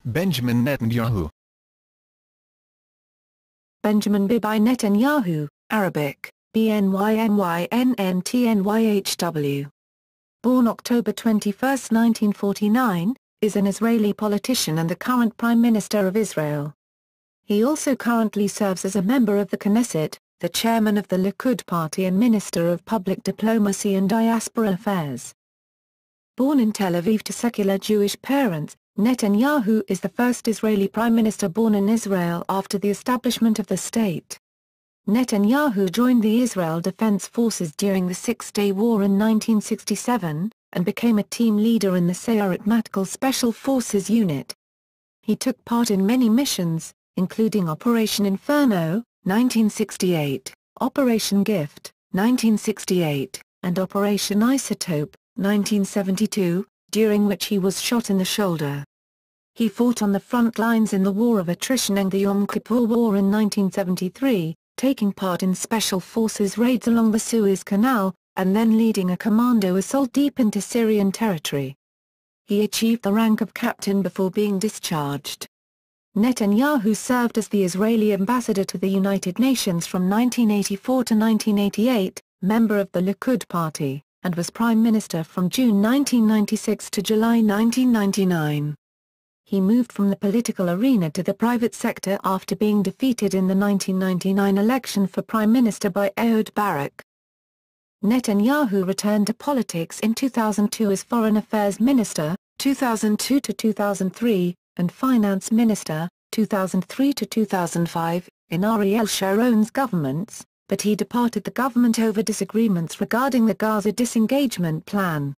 Benjamin Netanyahu. Benjamin Bibi Netanyahu, Arabic, BNYNYNNTNYHW. Born October 21, 1949, is an Israeli politician and the current Prime Minister of Israel. He also currently serves as a member of the Knesset, the chairman of the Likud party and Minister of Public Diplomacy and Diaspora Affairs. Born in Tel Aviv to secular Jewish parents, Netanyahu is the first Israeli prime minister born in Israel after the establishment of the state. Netanyahu joined the Israel Defense Forces during the Six-Day War in 1967, and became a team leader in the Sayeret Matkal Special Forces Unit. He took part in many missions, including Operation Inferno, 1968, Operation Gift, 1968, and Operation Isotope, 1972, during which he was shot in the shoulder. He fought on the front lines in the War of Attrition and the Yom Kippur War in 1973, taking part in Special Forces raids along the Suez Canal, and then leading a commando assault deep into Syrian territory. He achieved the rank of captain before being discharged. Netanyahu served as the Israeli ambassador to the United Nations from 1984 to 1988, member of the Likud party, and was prime minister from June 1996 to July 1999. He moved from the political arena to the private sector after being defeated in the 1999 election for prime minister by Ehud Barak. Netanyahu returned to politics in 2002 as foreign affairs minister, 2002 to 2003, and finance minister, 2003 to 2005, in Ariel Sharon's governments, but he departed the government over disagreements regarding the Gaza disengagement plan.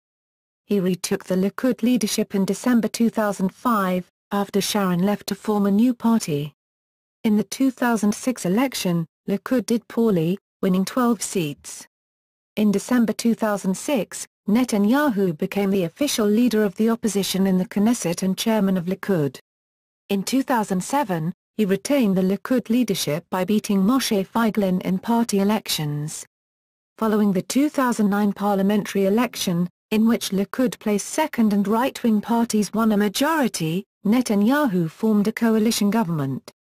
He retook the Likud leadership in December 2005, after Sharon left to form a new party. In the 2006 election, Likud did poorly, winning 12 seats. In December 2006, Netanyahu became the official leader of the opposition in the Knesset and chairman of Likud. In 2007, he retained the Likud leadership by beating Moshe Feiglin in party elections. Following the 2009 parliamentary election, in which Likud placed second and right-wing parties won a majority, Netanyahu formed a coalition government.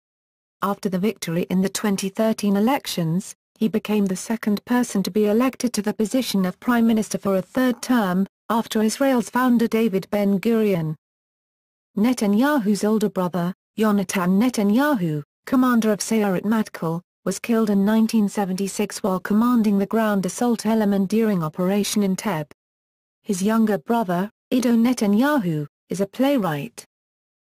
After the victory in the 2013 elections, he became the second person to be elected to the position of prime minister for a third term, after Israel's founder David Ben-Gurion. Netanyahu's older brother, Yonatan Netanyahu, commander of Sayeret Matkal, was killed in 1976 while commanding the ground assault element during Operation Entebbe. His younger brother, Ido Netanyahu, is a playwright.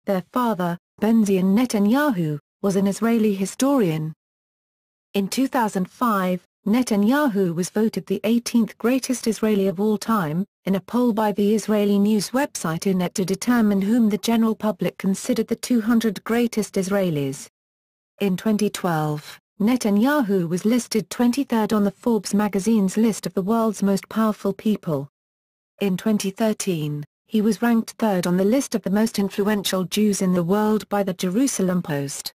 Their father, Benzion Netanyahu, was an Israeli historian. In 2005, Netanyahu was voted the 18th greatest Israeli of all time, in a poll by the Israeli news website Ynet to determine whom the general public considered the 200 greatest Israelis. In 2012, Netanyahu was listed 23rd on the Forbes magazine's list of the world's most powerful people. In 2013, he was ranked third on the list of the most influential Jews in the world by the Jerusalem Post.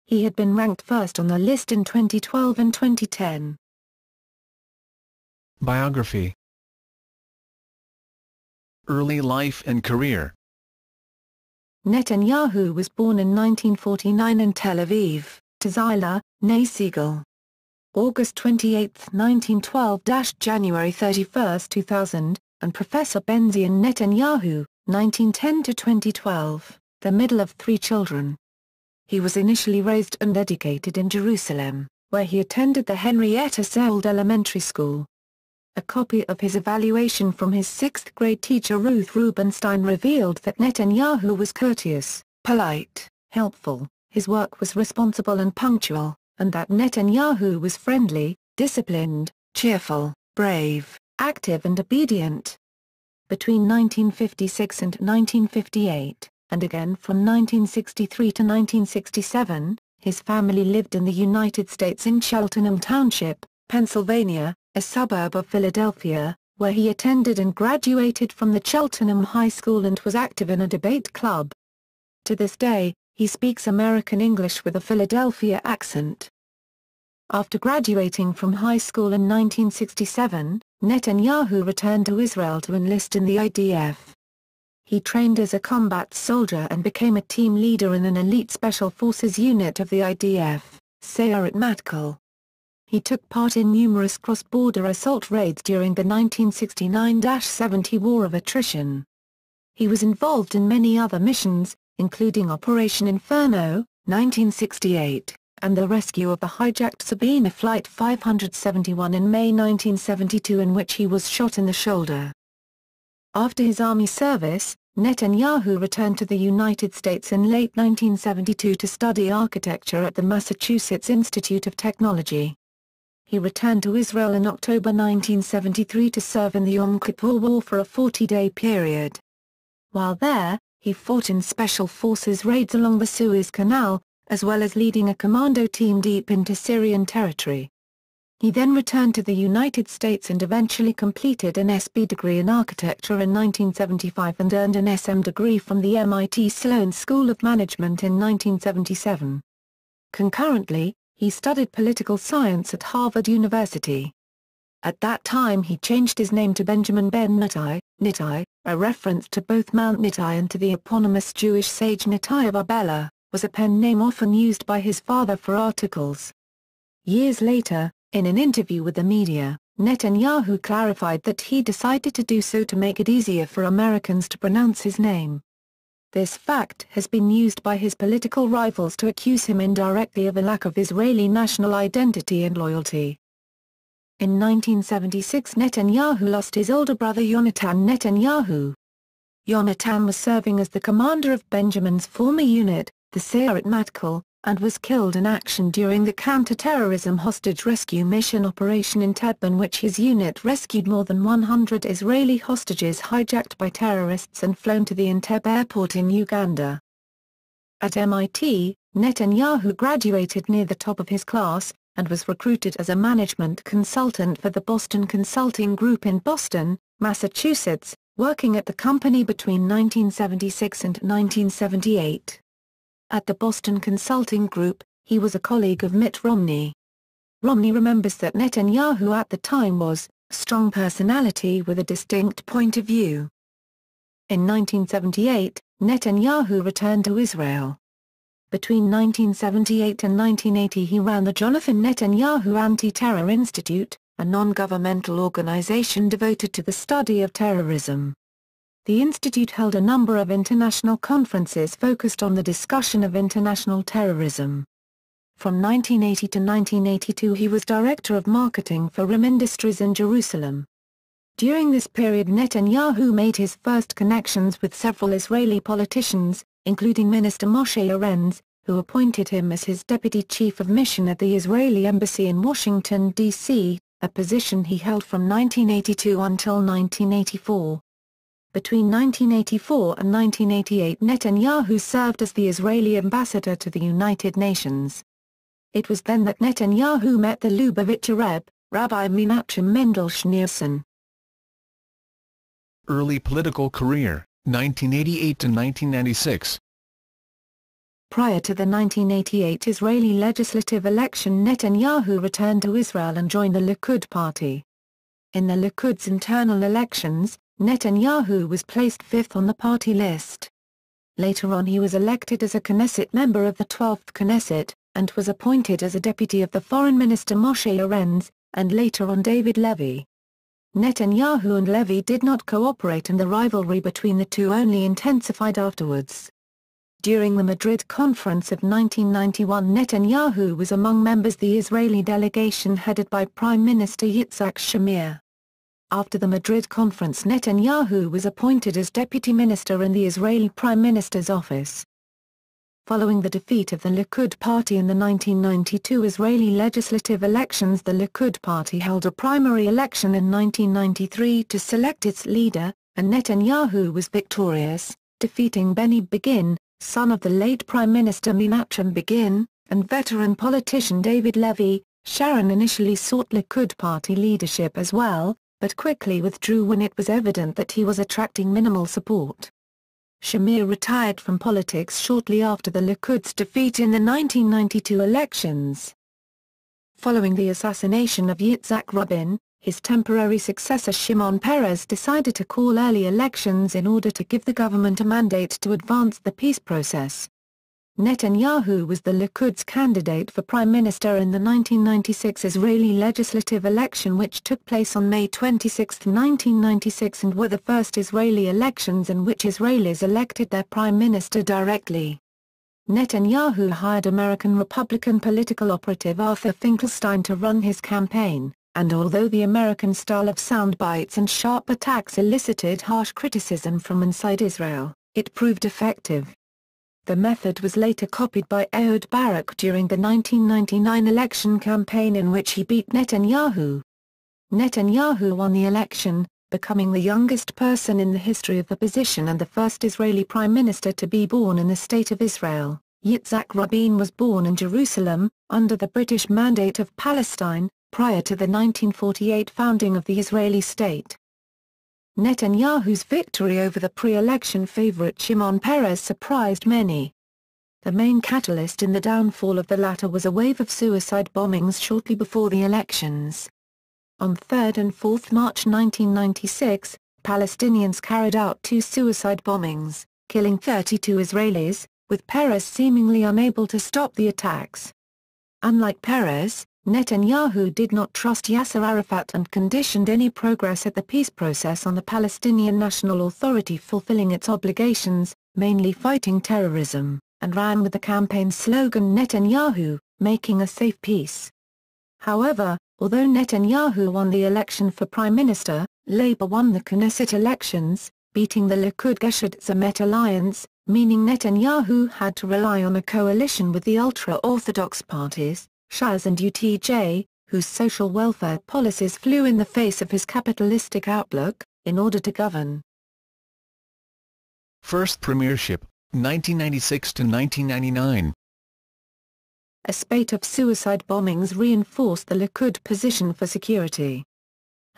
He had been ranked first on the list in 2012 and 2010. Biography. Early life and career. Netanyahu was born in 1949 in Tel Aviv, to Zila, née Siegel. August 28, 1912 – January 31, 2000, and Professor Benzion Netanyahu, 1910 to 2012, the middle of three children. He was initially raised and educated in Jerusalem, where he attended the Henrietta Szold Elementary School. A copy of his evaluation from his sixth-grade teacher Ruth Rubenstein revealed that Netanyahu was courteous, polite, helpful, his work was responsible and punctual, and that Netanyahu was friendly, disciplined, cheerful, brave, active and obedient. Between 1956 and 1958, and again from 1963 to 1967, his family lived in the United States in Cheltenham Township, Pennsylvania, a suburb of Philadelphia, where he attended and graduated from the Cheltenham High School and was active in a debate club. To this day, he speaks American English with a Philadelphia accent. After graduating from high school in 1967, Netanyahu returned to Israel to enlist in the IDF. He trained as a combat soldier and became a team leader in an elite special forces unit of the IDF, Sayeret Matkal. He took part in numerous cross-border assault raids during the 1969-70 War of Attrition. He was involved in many other missions, including Operation Inferno, 1968, and the rescue of the hijacked Sabena Flight 571 in May 1972, in which he was shot in the shoulder. After his army service, Netanyahu returned to the United States in late 1972 to study architecture at the Massachusetts Institute of Technology. He returned to Israel in October 1973 to serve in the Yom Kippur War for a 40-day period. While there, he fought in Special Forces raids along the Suez Canal, as well as leading a commando team deep into Syrian territory. He then returned to the United States and eventually completed an SB degree in architecture in 1975 and earned an SM degree from the MIT Sloan School of Management in 1977. Concurrently, he studied political science at Harvard University. At that time he changed his name to Benjamin Ben Netai, Netai, a reference to both Mount Netai and to the eponymous Jewish sage Netai of Arbela, was a pen name often used by his father for articles. Years later, in an interview with the media, Netanyahu clarified that he decided to do so to make it easier for Americans to pronounce his name. This fact has been used by his political rivals to accuse him indirectly of a lack of Israeli national identity and loyalty. In 1976 Netanyahu lost his older brother Yonatan Netanyahu. Yonatan was serving as the commander of Benjamin's former unit, the Sayeret Matkal, and was killed in action during the counter-terrorism hostage rescue mission operation in Entebbe, in which his unit rescued more than 100 Israeli hostages hijacked by terrorists and flown to the Entebbe airport in Uganda. At MIT, Netanyahu graduated near the top of his class, and was recruited as a management consultant for the Boston Consulting Group in Boston, Massachusetts, working at the company between 1976 and 1978. At the Boston Consulting Group, he was a colleague of Mitt Romney. Romney remembers that Netanyahu at the time was a strong personality with a distinct point of view. In 1978, Netanyahu returned to Israel. Between 1978 and 1980 he ran the Jonathan Netanyahu Anti-Terror Institute, a non-governmental organization devoted to the study of terrorism. The institute held a number of international conferences focused on the discussion of international terrorism. From 1980 to 1982 he was director of marketing for RIM Industries in Jerusalem. During this period Netanyahu made his first connections with several Israeli politicians, including Minister Moshe Arens, who appointed him as his deputy chief of mission at the Israeli embassy in Washington, D.C., a position he held from 1982 until 1984. Between 1984 and 1988 Netanyahu served as the Israeli ambassador to the United Nations. It was then that Netanyahu met the Lubavitcher Rebbe, Rabbi Menachem Mendel Schneerson. Early political career, 1988 to 1996. Prior to the 1988 Israeli legislative election Netanyahu returned to Israel and joined the Likud party. In the Likud's internal elections, Netanyahu was placed fifth on the party list. Later on he was elected as a Knesset member of the 12th Knesset, and was appointed as a deputy of the Foreign Minister Moshe Arens, and later on David Levy. Netanyahu and Levy did not cooperate and the rivalry between the two only intensified afterwards. During the Madrid Conference of 1991 Netanyahu was among members of the Israeli delegation headed by Prime Minister Yitzhak Shamir. After the Madrid Conference Netanyahu was appointed as deputy minister in the Israeli Prime Minister's office. Following the defeat of the Likud party in the 1992 Israeli legislative elections the Likud party held a primary election in 1993 to select its leader, and Netanyahu was victorious, defeating Benny Begin, son of the late Prime Minister Menachem Begin, and veteran politician David Levy. Sharon initially sought Likud party leadership as well, but quickly withdrew when it was evident that he was attracting minimal support. Shamir retired from politics shortly after the Likud's defeat in the 1992 elections. Following the assassination of Yitzhak Rabin, his temporary successor Shimon Peres decided to call early elections in order to give the government a mandate to advance the peace process. Netanyahu was the Likud's candidate for prime minister in the 1996 Israeli legislative election, which took place on May 26, 1996, and were the first Israeli elections in which Israelis elected their prime minister directly. Netanyahu hired American Republican political operative Arthur Finkelstein to run his campaign, and although the American style of sound bites and sharp attacks elicited harsh criticism from inside Israel, it proved effective. The method was later copied by Ehud Barak during the 1999 election campaign, in which he beat Netanyahu. Netanyahu won the election, becoming the youngest person in the history of the position and the first Israeli prime minister to be born in the State of Israel. Yitzhak Rabin was born in Jerusalem, under the British Mandate of Palestine, prior to the 1948 founding of the Israeli state. Netanyahu's victory over the pre-election favorite Shimon Peres surprised many. The main catalyst in the downfall of the latter was a wave of suicide bombings shortly before the elections. On 3 and 4 March 1996, Palestinians carried out 2 suicide bombings, killing 32 Israelis, with Peres seemingly unable to stop the attacks. Unlike Peres, Netanyahu did not trust Yasser Arafat and conditioned any progress at the peace process on the Palestinian National Authority fulfilling its obligations, mainly fighting terrorism, and ran with the campaign slogan Netanyahu, making a safe peace. However, although Netanyahu won the election for prime minister, Labour won the Knesset elections, beating the Likud-Geshed Zemet alliance, meaning Netanyahu had to rely on a coalition with the ultra-Orthodox parties, Shas and UTJ, whose social welfare policies flew in the face of his capitalistic outlook, in order to govern. First premiership, 1996 to 1999. A spate of suicide bombings reinforced the Likud position for security.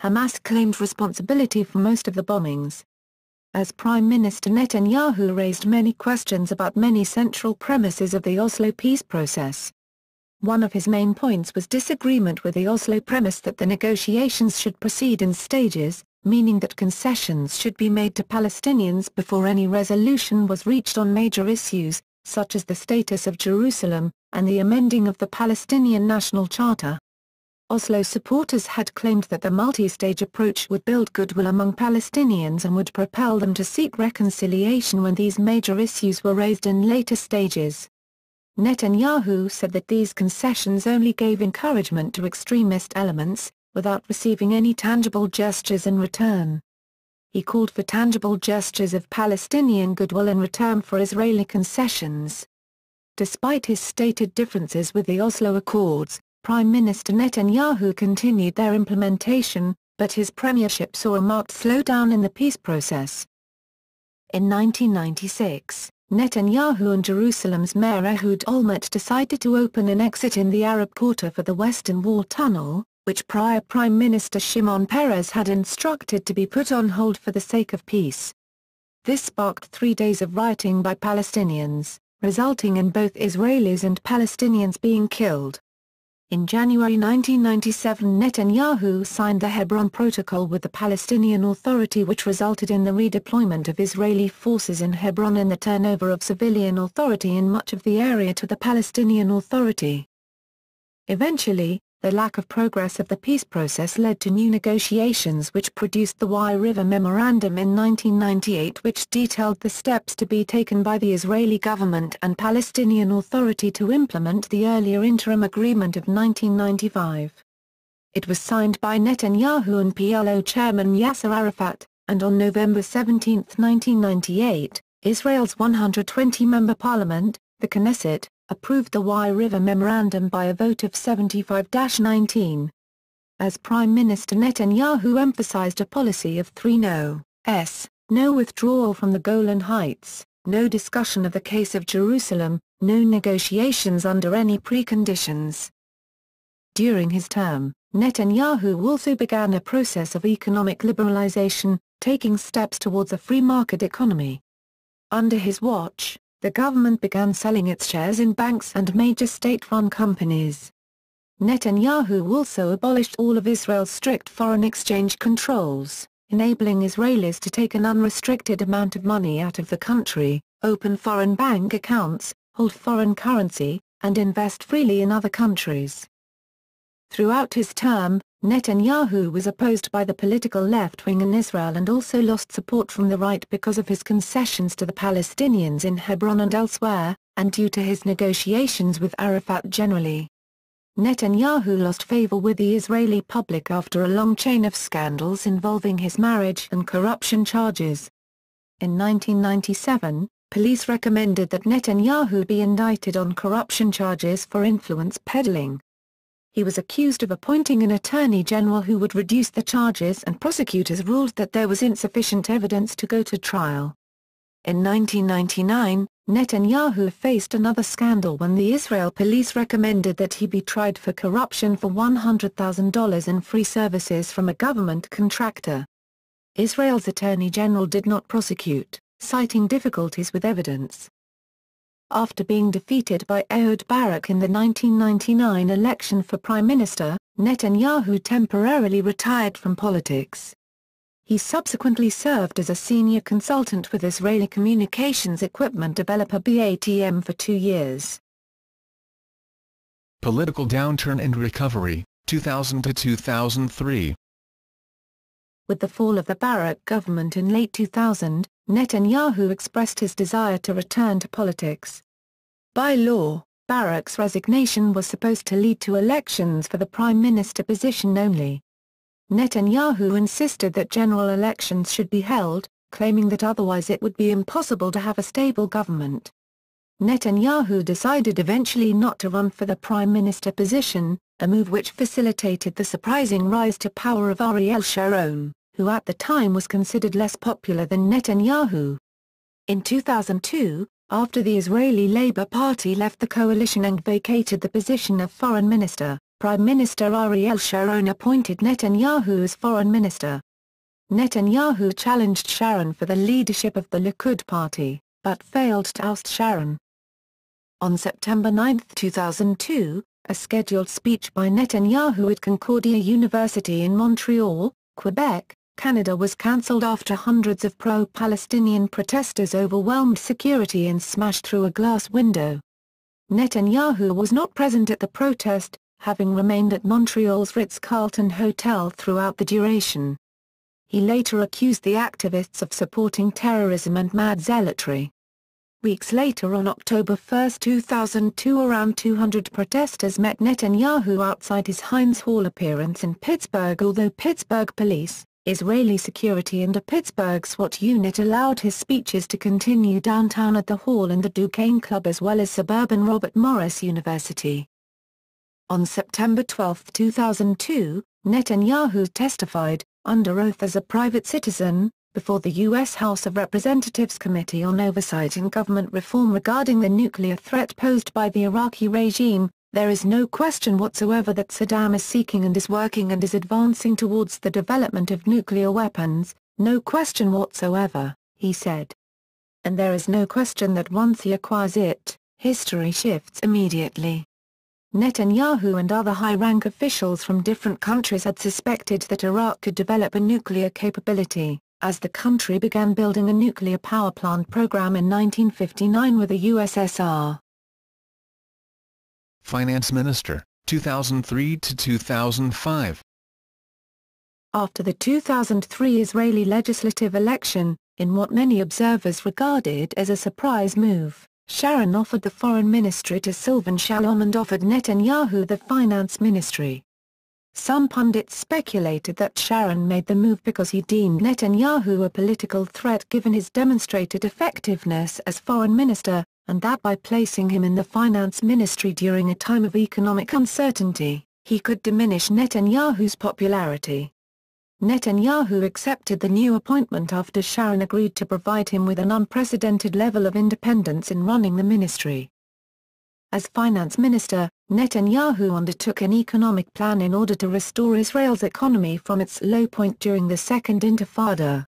Hamas claimed responsibility for most of the bombings. As Prime Minister Netanyahu raised many questions about many central premises of the Oslo peace process. One of his main points was disagreement with the Oslo premise that the negotiations should proceed in stages, meaning that concessions should be made to Palestinians before any resolution was reached on major issues, such as the status of Jerusalem, and the amending of the Palestinian National Charter. Oslo supporters had claimed that the multi-stage approach would build goodwill among Palestinians and would propel them to seek reconciliation when these major issues were raised in later stages. Netanyahu said that these concessions only gave encouragement to extremist elements, without receiving any tangible gestures in return. He called for tangible gestures of Palestinian goodwill in return for Israeli concessions. Despite his stated differences with the Oslo Accords, Prime Minister Netanyahu continued their implementation, but his premiership saw a marked slowdown in the peace process. In 1996, Netanyahu and Jerusalem's Mayor Ehud Olmert decided to open an exit in the Arab Quarter for the Western Wall Tunnel, which prior Prime Minister Shimon Peres had instructed to be put on hold for the sake of peace. This sparked 3 days of rioting by Palestinians, resulting in both Israelis and Palestinians being killed. In January 1997, Netanyahu signed the Hebron Protocol with the Palestinian Authority, which resulted in the redeployment of Israeli forces in Hebron and the turnover of civilian authority in much of the area to the Palestinian Authority. Eventually, the lack of progress of the peace process led to new negotiations which produced the Wye River Memorandum in 1998, which detailed the steps to be taken by the Israeli government and Palestinian Authority to implement the earlier interim agreement of 1995. It was signed by Netanyahu and PLO chairman Yasser Arafat, and on November 17, 1998, Israel's 120-member parliament, the Knesset, approved the Wye River Memorandum by a vote of 75-19. As Prime Minister Netanyahu emphasized a policy of 3 no's: no withdrawal from the Golan Heights, no discussion of the case of Jerusalem, no negotiations under any preconditions. During his term, Netanyahu also began a process of economic liberalization, taking steps towards a free market economy. Under his watch, the government began selling its shares in banks and major state-run companies. Netanyahu also abolished all of Israel's strict foreign exchange controls, enabling Israelis to take an unrestricted amount of money out of the country, open foreign bank accounts, hold foreign currency, and invest freely in other countries. Throughout his term, Netanyahu was opposed by the political left wing in Israel and also lost support from the right because of his concessions to the Palestinians in Hebron and elsewhere, and due to his negotiations with Arafat generally. Netanyahu lost favor with the Israeli public after a long chain of scandals involving his marriage and corruption charges. In 1997, police recommended that Netanyahu be indicted on corruption charges for influence peddling. He was accused of appointing an attorney general who would reduce the charges, and prosecutors ruled that there was insufficient evidence to go to trial. In 1999, Netanyahu faced another scandal when the Israel police recommended that he be tried for corruption for $100,000 in free services from a government contractor. Israel's attorney general did not prosecute, citing difficulties with evidence. After being defeated by Ehud Barak in the 1999 election for Prime Minister, Netanyahu temporarily retired from politics. He subsequently served as a senior consultant with Israeli communications equipment developer BATM for 2 years. Political downturn and recovery, 2000 to 2003. With the fall of the Barak government in late 2000, Netanyahu expressed his desire to return to politics. By law, Barak's resignation was supposed to lead to elections for the prime minister position only. Netanyahu insisted that general elections should be held, claiming that otherwise it would be impossible to have a stable government. Netanyahu decided eventually not to run for the prime minister position, a move which facilitated the surprising rise to power of Ariel Sharon, who at the time was considered less popular than Netanyahu. In 2002, after the Israeli Labour Party left the coalition and vacated the position of foreign minister, Prime Minister Ariel Sharon appointed Netanyahu as foreign minister. Netanyahu challenged Sharon for the leadership of the Likud party, but failed to oust Sharon. On September 9, 2002, a scheduled speech by Netanyahu at Concordia University in Montreal, Quebec, Canada was cancelled after hundreds of pro-Palestinian protesters overwhelmed security and smashed through a glass window. Netanyahu was not present at the protest, having remained at Montreal's Ritz-Carlton Hotel throughout the duration. He later accused the activists of supporting terrorism and mad zealotry. Weeks later, on October 1, 2002, around 200 protesters met Netanyahu outside his Heinz Hall appearance in Pittsburgh. Although Pittsburgh police, Israeli security and a Pittsburgh SWAT unit allowed his speeches to continue downtown at the hall and the Duquesne Club as well as suburban Robert Morris University. On September 12, 2002, Netanyahu testified, under oath as a private citizen, before the U.S. House of Representatives Committee on Oversight and Government Reform regarding the nuclear threat posed by the Iraqi regime. There is no question whatsoever that Saddam is seeking and is working and is advancing towards the development of nuclear weapons, no question whatsoever, he said. And there is no question that once he acquires it, history shifts immediately. Netanyahu and other high-rank officials from different countries had suspected that Iraq could develop a nuclear capability, as the country began building a nuclear power plant program in 1959 with the USSR. Finance Minister, 2003 to 2005. After the 2003 Israeli legislative election, in what many observers regarded as a surprise move, Sharon offered the foreign ministry to Silvan Shalom and offered Netanyahu the finance ministry. Some pundits speculated that Sharon made the move because he deemed Netanyahu a political threat given his demonstrated effectiveness as foreign minister, and that by placing him in the finance ministry during a time of economic uncertainty, he could diminish Netanyahu's popularity. Netanyahu accepted the new appointment after Sharon agreed to provide him with an unprecedented level of independence in running the ministry. As finance minister, Netanyahu undertook an economic plan in order to restore Israel's economy from its low point during the Second Intifada.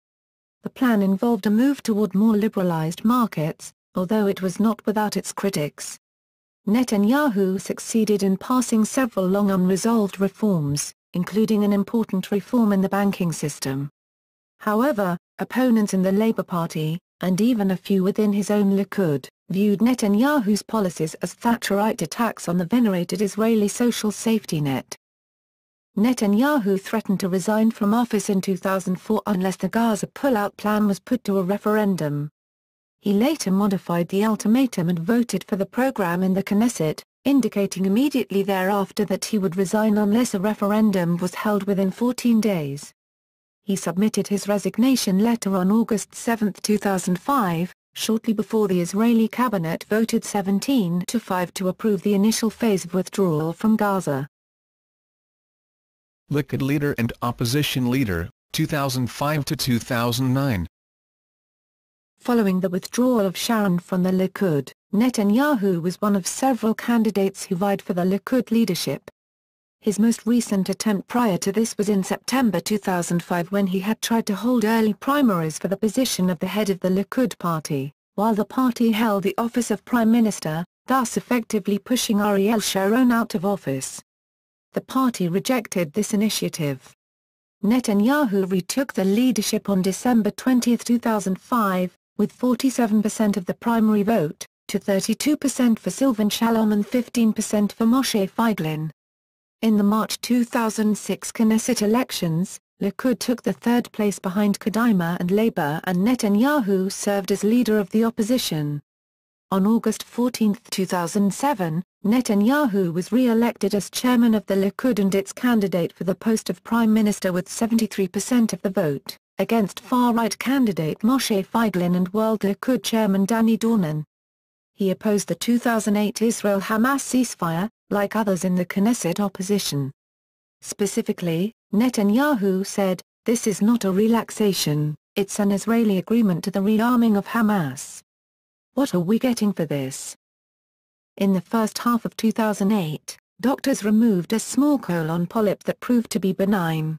The plan involved a move toward more liberalized markets, although it was not without its critics. Netanyahu succeeded in passing several long unresolved reforms, including an important reform in the banking system. However, opponents in the Labour Party, and even a few within his own Likud, viewed Netanyahu's policies as Thatcherite attacks on the venerated Israeli social safety net. Netanyahu threatened to resign from office in 2004 unless the Gaza pull-out plan was put to a referendum. He later modified the ultimatum and voted for the program in the Knesset, indicating immediately thereafter that he would resign unless a referendum was held within 14 days. He submitted his resignation letter on August 7, 2005, shortly before the Israeli cabinet voted 17-5 to approve the initial phase of withdrawal from Gaza. Likud leader and opposition leader, 2005-2009. Following the withdrawal of Sharon from the Likud, Netanyahu was one of several candidates who vied for the Likud leadership. His most recent attempt prior to this was in September 2005 when he had tried to hold early primaries for the position of the head of the Likud party, while the party held the office of Prime Minister, thus effectively pushing Ariel Sharon out of office. The party rejected this initiative. Netanyahu retook the leadership on December 20, 2005, with 47% of the primary vote, to 32% for Silvan Shalom and 15% for Moshe Feiglin. In the March 2006 Knesset elections, Likud took the third place behind Kadima and Labour, and Netanyahu served as leader of the opposition. On August 14, 2007, Netanyahu was re-elected as chairman of the Likud and its candidate for the post of prime minister with 73% of the vote, against far-right candidate Moshe Feiglin and World Likud chairman Danny Dornan. He opposed the 2008 Israel-Hamas ceasefire, like others in the Knesset opposition. Specifically, Netanyahu said, "This is not a relaxation, it's an Israeli agreement to the rearming of Hamas. What are we getting for this?" In the first half of 2008, doctors removed a small colon polyp that proved to be benign.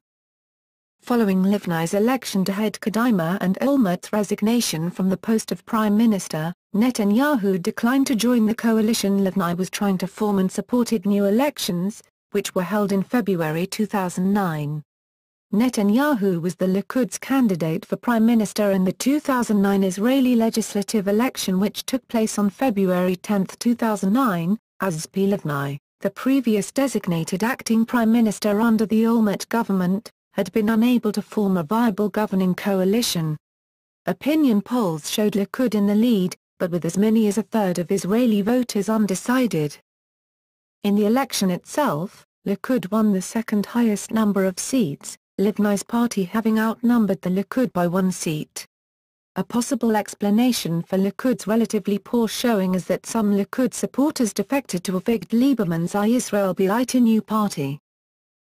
Following Livni's election to head Kadima and Olmert's resignation from the post of prime minister, Netanyahu declined to join the coalition Livni was trying to form and supported new elections, which were held in February 2009. Netanyahu was the Likud's candidate for prime minister in the 2009 Israeli legislative election, which took place on February 10, 2009, as Zvi Livni, the previous designated acting prime minister under the Olmert government, had been unable to form a viable governing coalition. Opinion polls showed Likud in the lead, but with as many as a third of Israeli voters undecided. In the election itself, Likud won the second highest number of seats, Livni's party having outnumbered the Likud by one seat. A possible explanation for Likud's relatively poor showing is that some Likud supporters defected to Avigdor Lieberman's Israel Beiteinu party.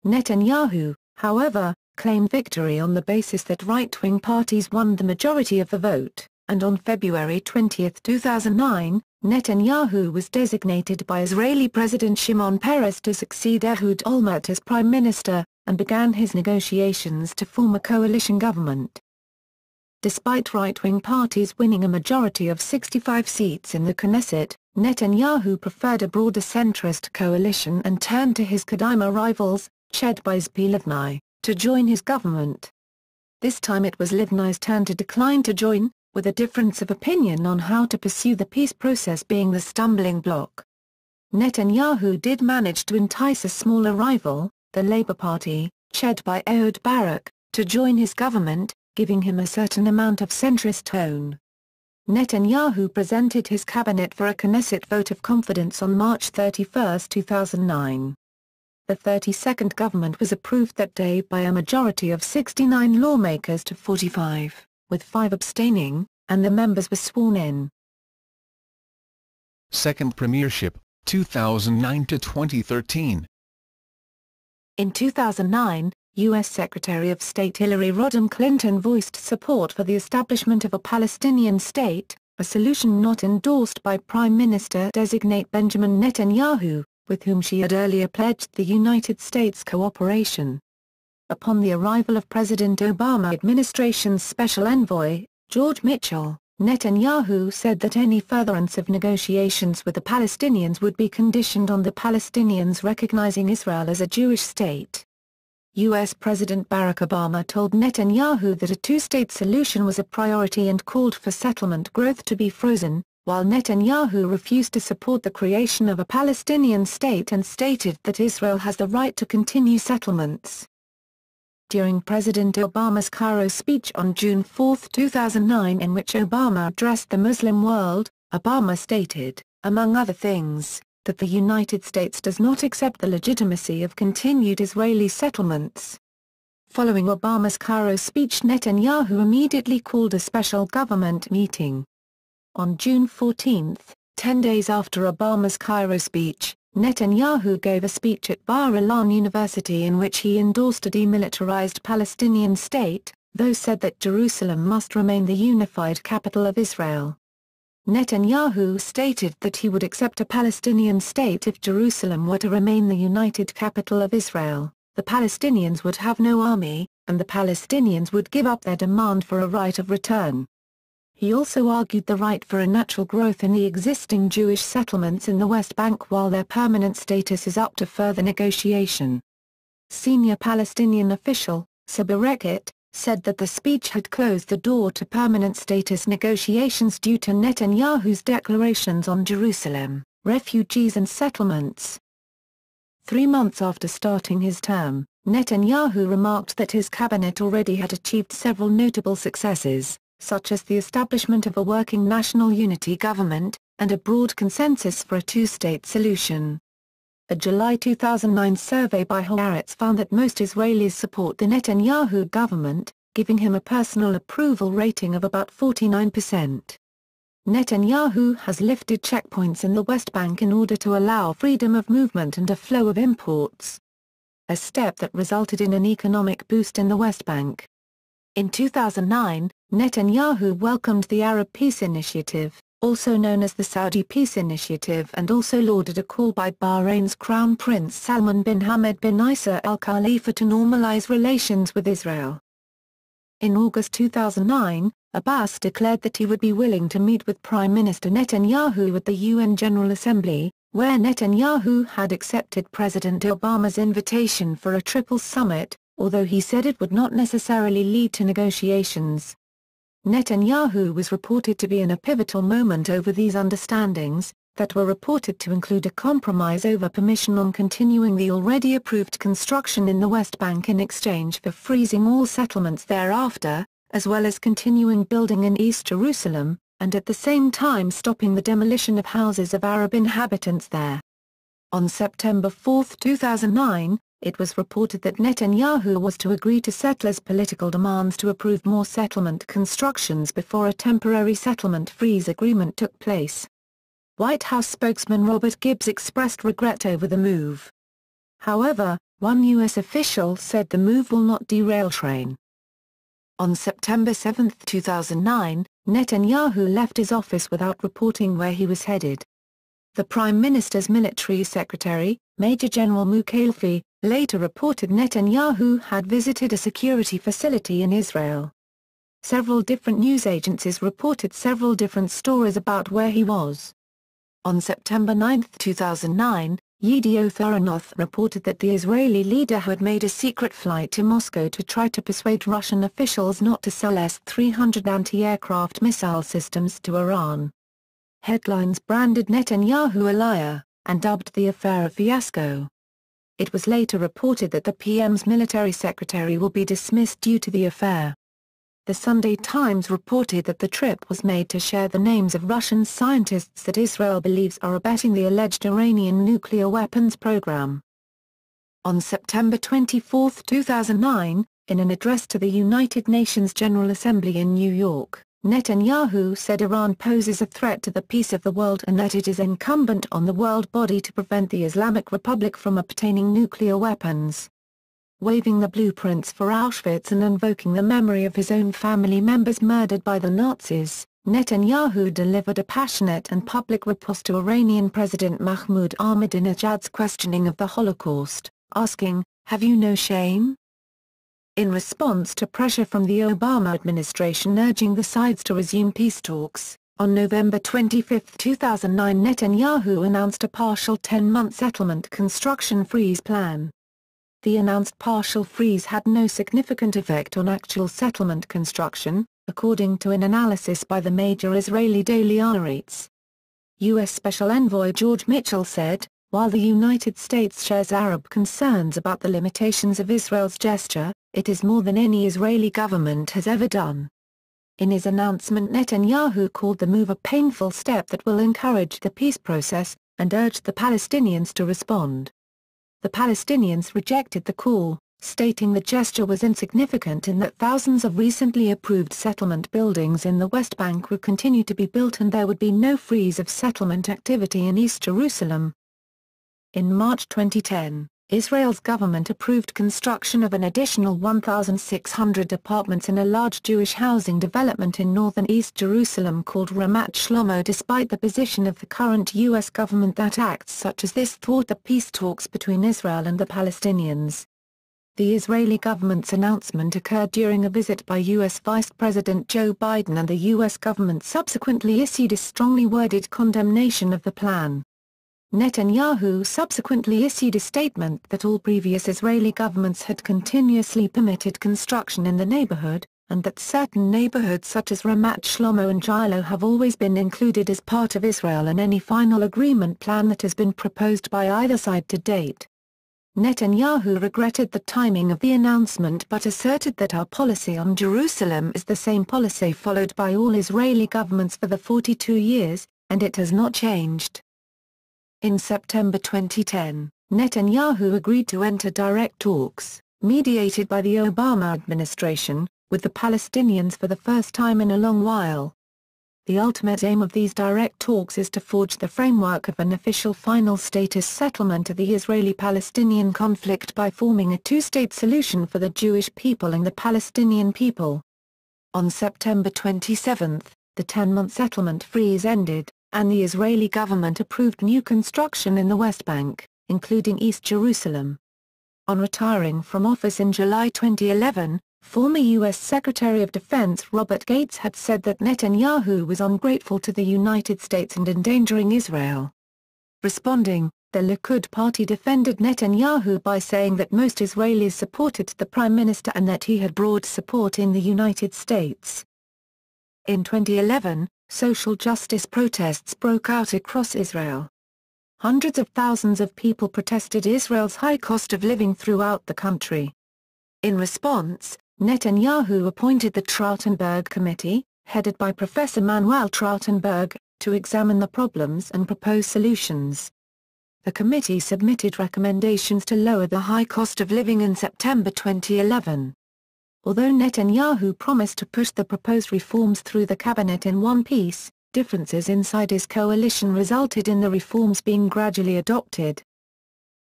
Netanyahu, however, claimed victory on the basis that right-wing parties won the majority of the vote, and on February 20, 2009, Netanyahu was designated by Israeli President Shimon Peretz to succeed Ehud Olmert as prime minister, and began his negotiations to form a coalition government. Despite right-wing parties winning a majority of 65 seats in the Knesset, Netanyahu preferred a broader centrist coalition and turned to his Kadima rivals, chaired by Zvi Livni, to join his government. This time it was Livni's turn to decline to join, with a difference of opinion on how to pursue the peace process being the stumbling block. Netanyahu did manage to entice a smaller rival, the Labour Party, chaired by Ehud Barak, to join his government, giving him a certain amount of centrist tone. Netanyahu presented his cabinet for a Knesset vote of confidence on March 31, 2009. The 32nd government was approved that day by a majority of 69 lawmakers to 45, with 5 abstaining, and the members were sworn in. Second premiership, 2009-2013. In 2009, U.S. Secretary of State Hillary Rodham Clinton voiced support for the establishment of a Palestinian state, a solution not endorsed by Prime Minister-designate Benjamin Netanyahu, with whom she had earlier pledged the United States cooperation. Upon the arrival of President Obama administration's special envoy, George Mitchell, Netanyahu said that any furtherance of negotiations with the Palestinians would be conditioned on the Palestinians recognizing Israel as a Jewish state. U.S. President Barack Obama told Netanyahu that a two-state solution was a priority and called for settlement growth to be frozen, while Netanyahu refused to support the creation of a Palestinian state and stated that Israel has the right to continue settlements. During President Obama's Cairo speech on June 4, 2009, in which Obama addressed the Muslim world, Obama stated, among other things, that the United States does not accept the legitimacy of continued Israeli settlements. Following Obama's Cairo speech, Netanyahu immediately called a special government meeting. On June 14, 10 days after Obama's Cairo speech, Netanyahu gave a speech at Bar-Ilan University in which he endorsed a demilitarized Palestinian state, though said that Jerusalem must remain the unified capital of Israel. Netanyahu stated that he would accept a Palestinian state if Jerusalem were to remain the united capital of Israel, the Palestinians would have no army, and the Palestinians would give up their demand for a right of return. He also argued the right for a natural growth in the existing Jewish settlements in the West Bank while their permanent status is up to further negotiation. Senior Palestinian official, Sabah Rekit, said that the speech had closed the door to permanent status negotiations due to Netanyahu's declarations on Jerusalem, refugees and settlements. 3 months after starting his term, Netanyahu remarked that his cabinet already had achieved several notable successes, such as the establishment of a working national unity government, and a broad consensus for a two-state solution. A July 2009 survey by Peretz found that most Israelis support the Netanyahu government, giving him a personal approval rating of about 49%. Netanyahu has lifted checkpoints in the West Bank in order to allow freedom of movement and a flow of imports, a step that resulted in an economic boost in the West Bank. In 2009, Netanyahu welcomed the Arab Peace Initiative, also known as the Saudi Peace Initiative, and also lauded a call by Bahrain's Crown Prince Salman bin Hamad bin Isa Al Khalifa to normalize relations with Israel. In August 2009, Abbas declared that he would be willing to meet with Prime Minister Netanyahu at the UN General Assembly, where Netanyahu had accepted President Obama's invitation for a triple summit, although he said it would not necessarily lead to negotiations. Netanyahu was reported to be in a pivotal moment over these understandings, that were reported to include a compromise over permission on continuing the already approved construction in the West Bank in exchange for freezing all settlements thereafter, as well as continuing building in East Jerusalem, and at the same time stopping the demolition of houses of Arab inhabitants there. On September 4, 2009, it was reported that Netanyahu was to agree to settlers' political demands to approve more settlement constructions before a temporary settlement freeze agreement took place. White House spokesman Robert Gibbs expressed regret over the move. However, one U.S. official said the move will not derail train. On September 7, 2009, Netanyahu left his office without reporting where he was headed. The Prime Minister's military secretary, Major General Mukhalfi, later reported Netanyahu had visited a security facility in Israel. Several different news agencies reported several different stories about where he was. On September 9, 2009, Yedioth Ahronoth reported that the Israeli leader had made a secret flight to Moscow to try to persuade Russian officials not to sell S-300 anti-aircraft missile systems to Iran. Headlines branded Netanyahu a liar, and dubbed the affair a fiasco. It was later reported that the PM's military secretary will be dismissed due to the affair. The Sunday Times reported that the trip was made to share the names of Russian scientists that Israel believes are abetting the alleged Iranian nuclear weapons program. On September 24, 2009, in an address to the United Nations General Assembly in New York, Netanyahu said Iran poses a threat to the peace of the world and that it is incumbent on the world body to prevent the Islamic Republic from obtaining nuclear weapons. Waving the blueprints for Auschwitz and invoking the memory of his own family members murdered by the Nazis, Netanyahu delivered a passionate and public riposte to Iranian President Mahmoud Ahmadinejad's questioning of the Holocaust, asking, "Have you no shame?" In response to pressure from the Obama administration urging the sides to resume peace talks, on November 25, 2009 Netanyahu announced a partial 10-month settlement construction freeze plan. The announced partial freeze had no significant effect on actual settlement construction, according to an analysis by the major Israeli daily Haaretz. U.S. Special Envoy George Mitchell said, while the United States shares Arab concerns about the limitations of Israel's gesture, it is more than any Israeli government has ever done. In his announcement, Netanyahu called the move a painful step that will encourage the peace process, and urged the Palestinians to respond. The Palestinians rejected the call, stating the gesture was insignificant and that thousands of recently approved settlement buildings in the West Bank would continue to be built and there would be no freeze of settlement activity in East Jerusalem. In March 2010, Israel's government approved construction of an additional 1,600 apartments in a large Jewish housing development in northern East Jerusalem called Ramat Shlomo, despite the position of the current U.S. government that acts such as this thwart the peace talks between Israel and the Palestinians. The Israeli government's announcement occurred during a visit by U.S. Vice President Joe Biden, and the U.S. government subsequently issued a strongly worded condemnation of the plan. Netanyahu subsequently issued a statement that all previous Israeli governments had continuously permitted construction in the neighborhood, and that certain neighborhoods such as Ramat Shlomo and Shiloh have always been included as part of Israel in any final agreement plan that has been proposed by either side to date. Netanyahu regretted the timing of the announcement but asserted that our policy on Jerusalem is the same policy followed by all Israeli governments for the 42 years, and it has not changed. In September 2010, Netanyahu agreed to enter direct talks, mediated by the Obama administration, with the Palestinians for the first time in a long while. The ultimate aim of these direct talks is to forge the framework of an official final status settlement of the Israeli-Palestinian conflict by forming a two-state solution for the Jewish people and the Palestinian people. On September 27, the 10-month settlement freeze ended, and the Israeli government approved new construction in the West Bank, including East Jerusalem. On retiring from office in July 2011, former U.S. Secretary of Defense Robert Gates had said that Netanyahu was ungrateful to the United States and endangering Israel. Responding, the Likud party defended Netanyahu by saying that most Israelis supported the Prime Minister and that he had broad support in the United States. In 2011, social justice protests broke out across Israel. Hundreds of thousands of people protested Israel's high cost of living throughout the country. In response, Netanyahu appointed the Trautenberg Committee, headed by Professor Manuel Trautenberg, to examine the problems and propose solutions. The committee submitted recommendations to lower the high cost of living in September 2011. Although Netanyahu promised to push the proposed reforms through the cabinet in one piece, differences inside his coalition resulted in the reforms being gradually adopted.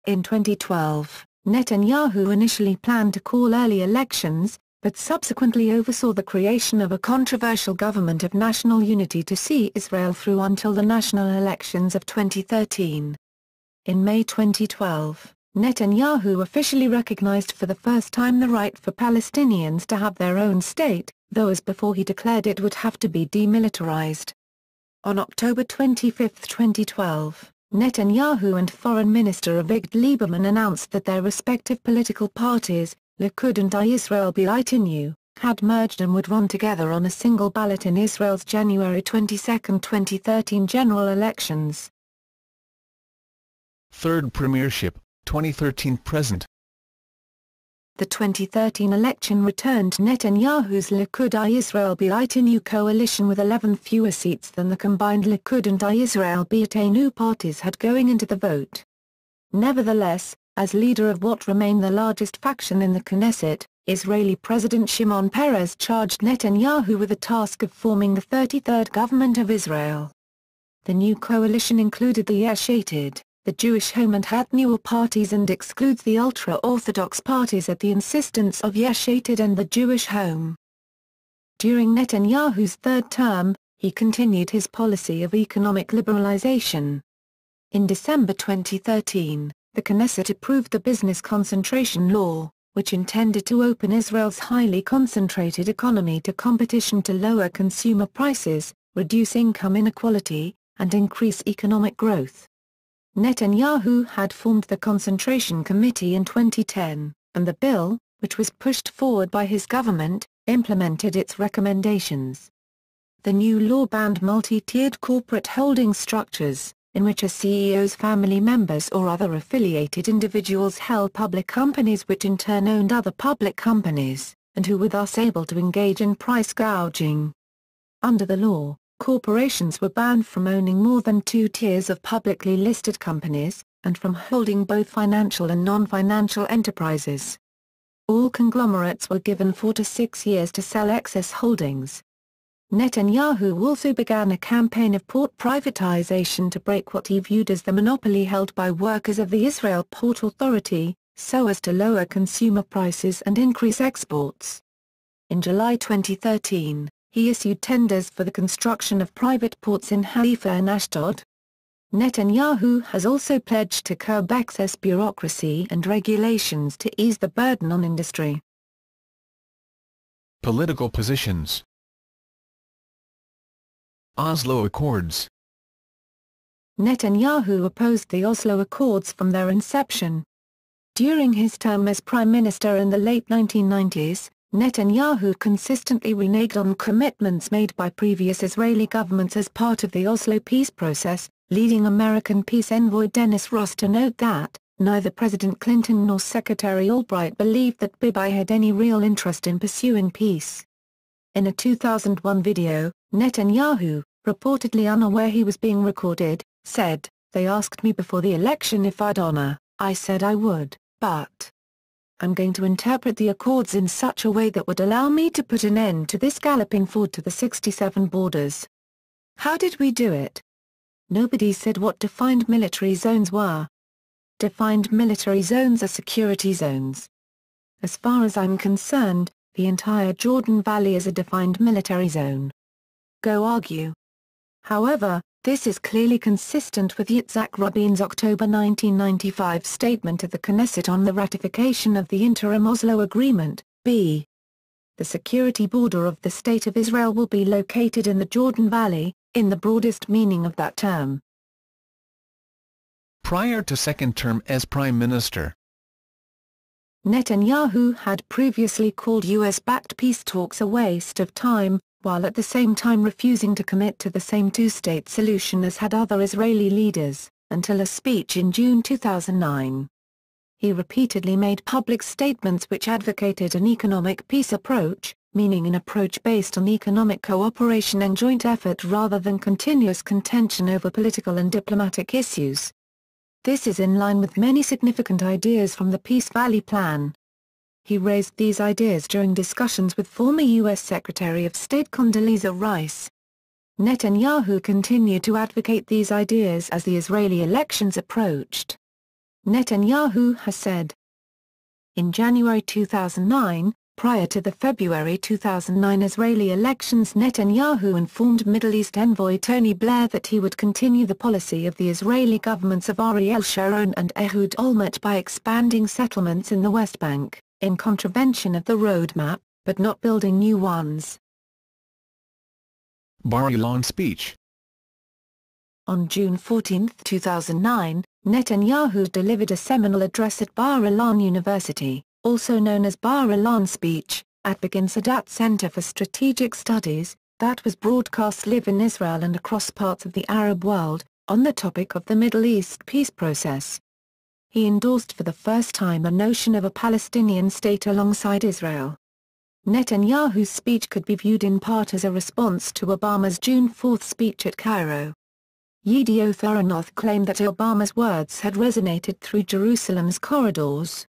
In 2012, Netanyahu initially planned to call early elections, but subsequently oversaw the creation of a controversial government of national unity to see Israel through until the national elections of 2013. In May 2012, Netanyahu officially recognized for the first time the right for Palestinians to have their own state, though as before he declared it would have to be demilitarized. On October 25, 2012, Netanyahu and Foreign Minister Avigdor Lieberman announced that their respective political parties, Likud and Israel Beitenu, had merged and would run together on a single ballot in Israel's January 22, 2013 general elections. Third Premiership, 2013-present. The 2013 election returned Netanyahu's Likud-Israel Beitenu coalition with 11 fewer seats than the combined Likud and Israel Beitenu parties had going into the vote. Nevertheless, as leader of what remained the largest faction in the Knesset, Israeli President Shimon Peres charged Netanyahu with the task of forming the 33rd government of Israel. The new coalition included the Yesh Atid, the Jewish Home and Hatnuah parties and excludes the ultra-Orthodox parties at the insistence of Yesh Atid and the Jewish Home. During Netanyahu's third term, he continued his policy of economic liberalization. In December 2013, the Knesset approved the Business Concentration Law, which intended to open Israel's highly concentrated economy to competition to lower consumer prices, reduce income inequality, and increase economic growth. Netanyahu had formed the Concentration Committee in 2010, and the bill, which was pushed forward by his government, implemented its recommendations. The new law banned multi-tiered corporate holding structures, in which a CEO's family members or other affiliated individuals held public companies which in turn owned other public companies, and who were thus able to engage in price gouging. Under the law, corporations were banned from owning more than 2 tiers of publicly listed companies, and from holding both financial and non-financial enterprises. All conglomerates were given 4 to 6 years to sell excess holdings. Netanyahu also began a campaign of port privatization to break what he viewed as the monopoly held by workers of the Israel Port Authority, so as to lower consumer prices and increase exports. In July 2013, he issued tenders for the construction of private ports in Haifa and Ashdod. Netanyahu has also pledged to curb excess bureaucracy and regulations to ease the burden on industry. Political positions. Oslo Accords. Netanyahu opposed the Oslo Accords from their inception. During his term as Prime Minister in the late 1990s, Netanyahu consistently reneged on commitments made by previous Israeli governments as part of the Oslo peace process, leading American peace envoy Dennis Ross to note that, neither President Clinton nor Secretary Albright believed that Bibi had any real interest in pursuing peace. In a 2001 video, Netanyahu, reportedly unaware he was being recorded, said, "They asked me before the election if I'd honor, I said I would, but I'm going to interpret the accords in such a way that would allow me to put an end to this galloping forward to the 67 borders." How did we do it? Nobody said what defined military zones were. Defined military zones are security zones. As far as I'm concerned, the entire Jordan Valley is a defined military zone. Go argue. However, this is clearly consistent with Yitzhak Rabin's October 1995 statement at the Knesset on the ratification of the interim Oslo Agreement, b. The security border of the State of Israel will be located in the Jordan Valley, in the broadest meaning of that term. Prior to second term as Prime Minister, Netanyahu had previously called US-backed peace talks a waste of time, while at the same time refusing to commit to the same two-state solution as had other Israeli leaders, until a speech in June 2009. He repeatedly made public statements which advocated an economic peace approach, meaning an approach based on economic cooperation and joint effort rather than continuous contention over political and diplomatic issues. This is in line with many significant ideas from the Peace Valley Plan. He raised these ideas during discussions with former U.S. Secretary of State Condoleezza Rice. Netanyahu continued to advocate these ideas as the Israeli elections approached. Netanyahu has said, in January 2009, prior to the February 2009 Israeli elections, Netanyahu informed Middle East envoy Tony Blair that he would continue the policy of the Israeli governments of Ariel Sharon and Ehud Olmert by expanding settlements in the West Bank, in contravention of the roadmap, but not building new ones. Bar-Ilan speech. On June 14, 2009, Netanyahu delivered a seminal address at Bar-Ilan University, also known as Bar-Ilan Speech, at Begin Sadat Center for Strategic Studies, that was broadcast live in Israel and across parts of the Arab world, on the topic of the Middle East peace process. He endorsed for the first time a notion of a Palestinian state alongside Israel. Netanyahu's speech could be viewed in part as a response to Obama's June 4 speech at Cairo. Yedioth Ahronoth claimed that Obama's words had resonated through Jerusalem's corridors.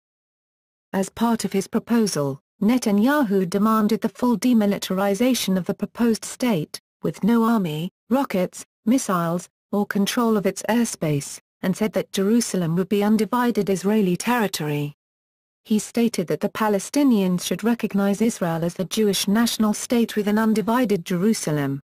As part of his proposal, Netanyahu demanded the full demilitarization of the proposed state, with no army, rockets, missiles, or control of its airspace, and said that Jerusalem would be undivided Israeli territory. He stated that the Palestinians should recognize Israel as the Jewish national state with an undivided Jerusalem.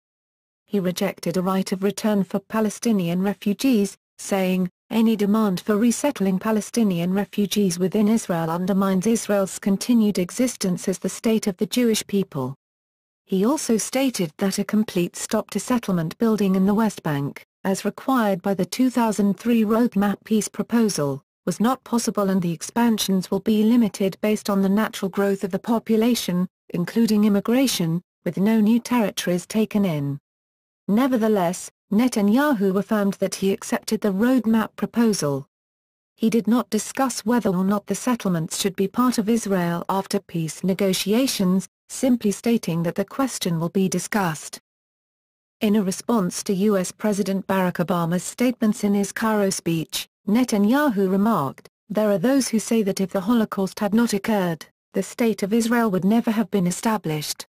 He rejected a right of return for Palestinian refugees, saying, Any demand for resettling Palestinian refugees within Israel undermines Israel's continued existence as the state of the Jewish people. He also stated that a complete stop to settlement building in the West Bank, as required by the 2003 roadmap peace proposal, was not possible and the expansions will be limited based on the natural growth of the population, including immigration, with no new territories taken in. Nevertheless, Netanyahu affirmed that he accepted the roadmap proposal. He did not discuss whether or not the settlements should be part of Israel after peace negotiations, simply stating that the question will be discussed. In a response to U.S. President Barack Obama's statements in his Cairo speech, Netanyahu remarked, "There are those who say that if the Holocaust had not occurred, the State of Israel would never have been established.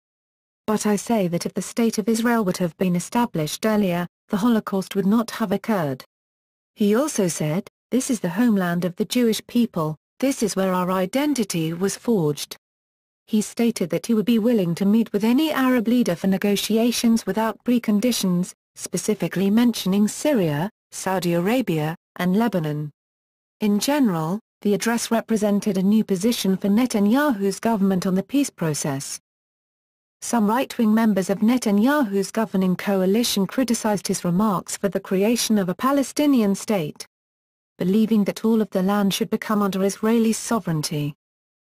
But I say that if the State of Israel would have been established earlier, the Holocaust would not have occurred." He also said, "This is the homeland of the Jewish people, this is where our identity was forged." He stated that he would be willing to meet with any Arab leader for negotiations without preconditions, specifically mentioning Syria, Saudi Arabia, and Lebanon. In general, the address represented a new position for Netanyahu's government on the peace process. Some right-wing members of Netanyahu's governing coalition criticized his remarks for the creation of a Palestinian state, believing that all of the land should become under Israeli sovereignty.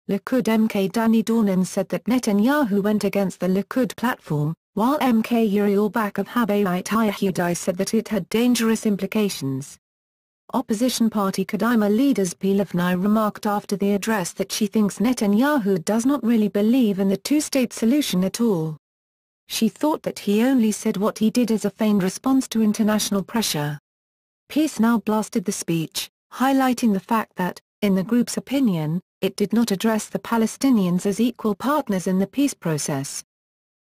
Likud MK Danny Dornan said that Netanyahu went against the Likud platform, while MK Yuri Orbach of Habayit Yehudai said that it had dangerous implications. Opposition party Kadima leader Zvi Livni remarked after the address that she thinks Netanyahu does not really believe in the two-state solution at all. She thought that he only said what he did as a feigned response to international pressure. Peace Now blasted the speech, highlighting the fact that, in the group's opinion, it did not address the Palestinians as equal partners in the peace process.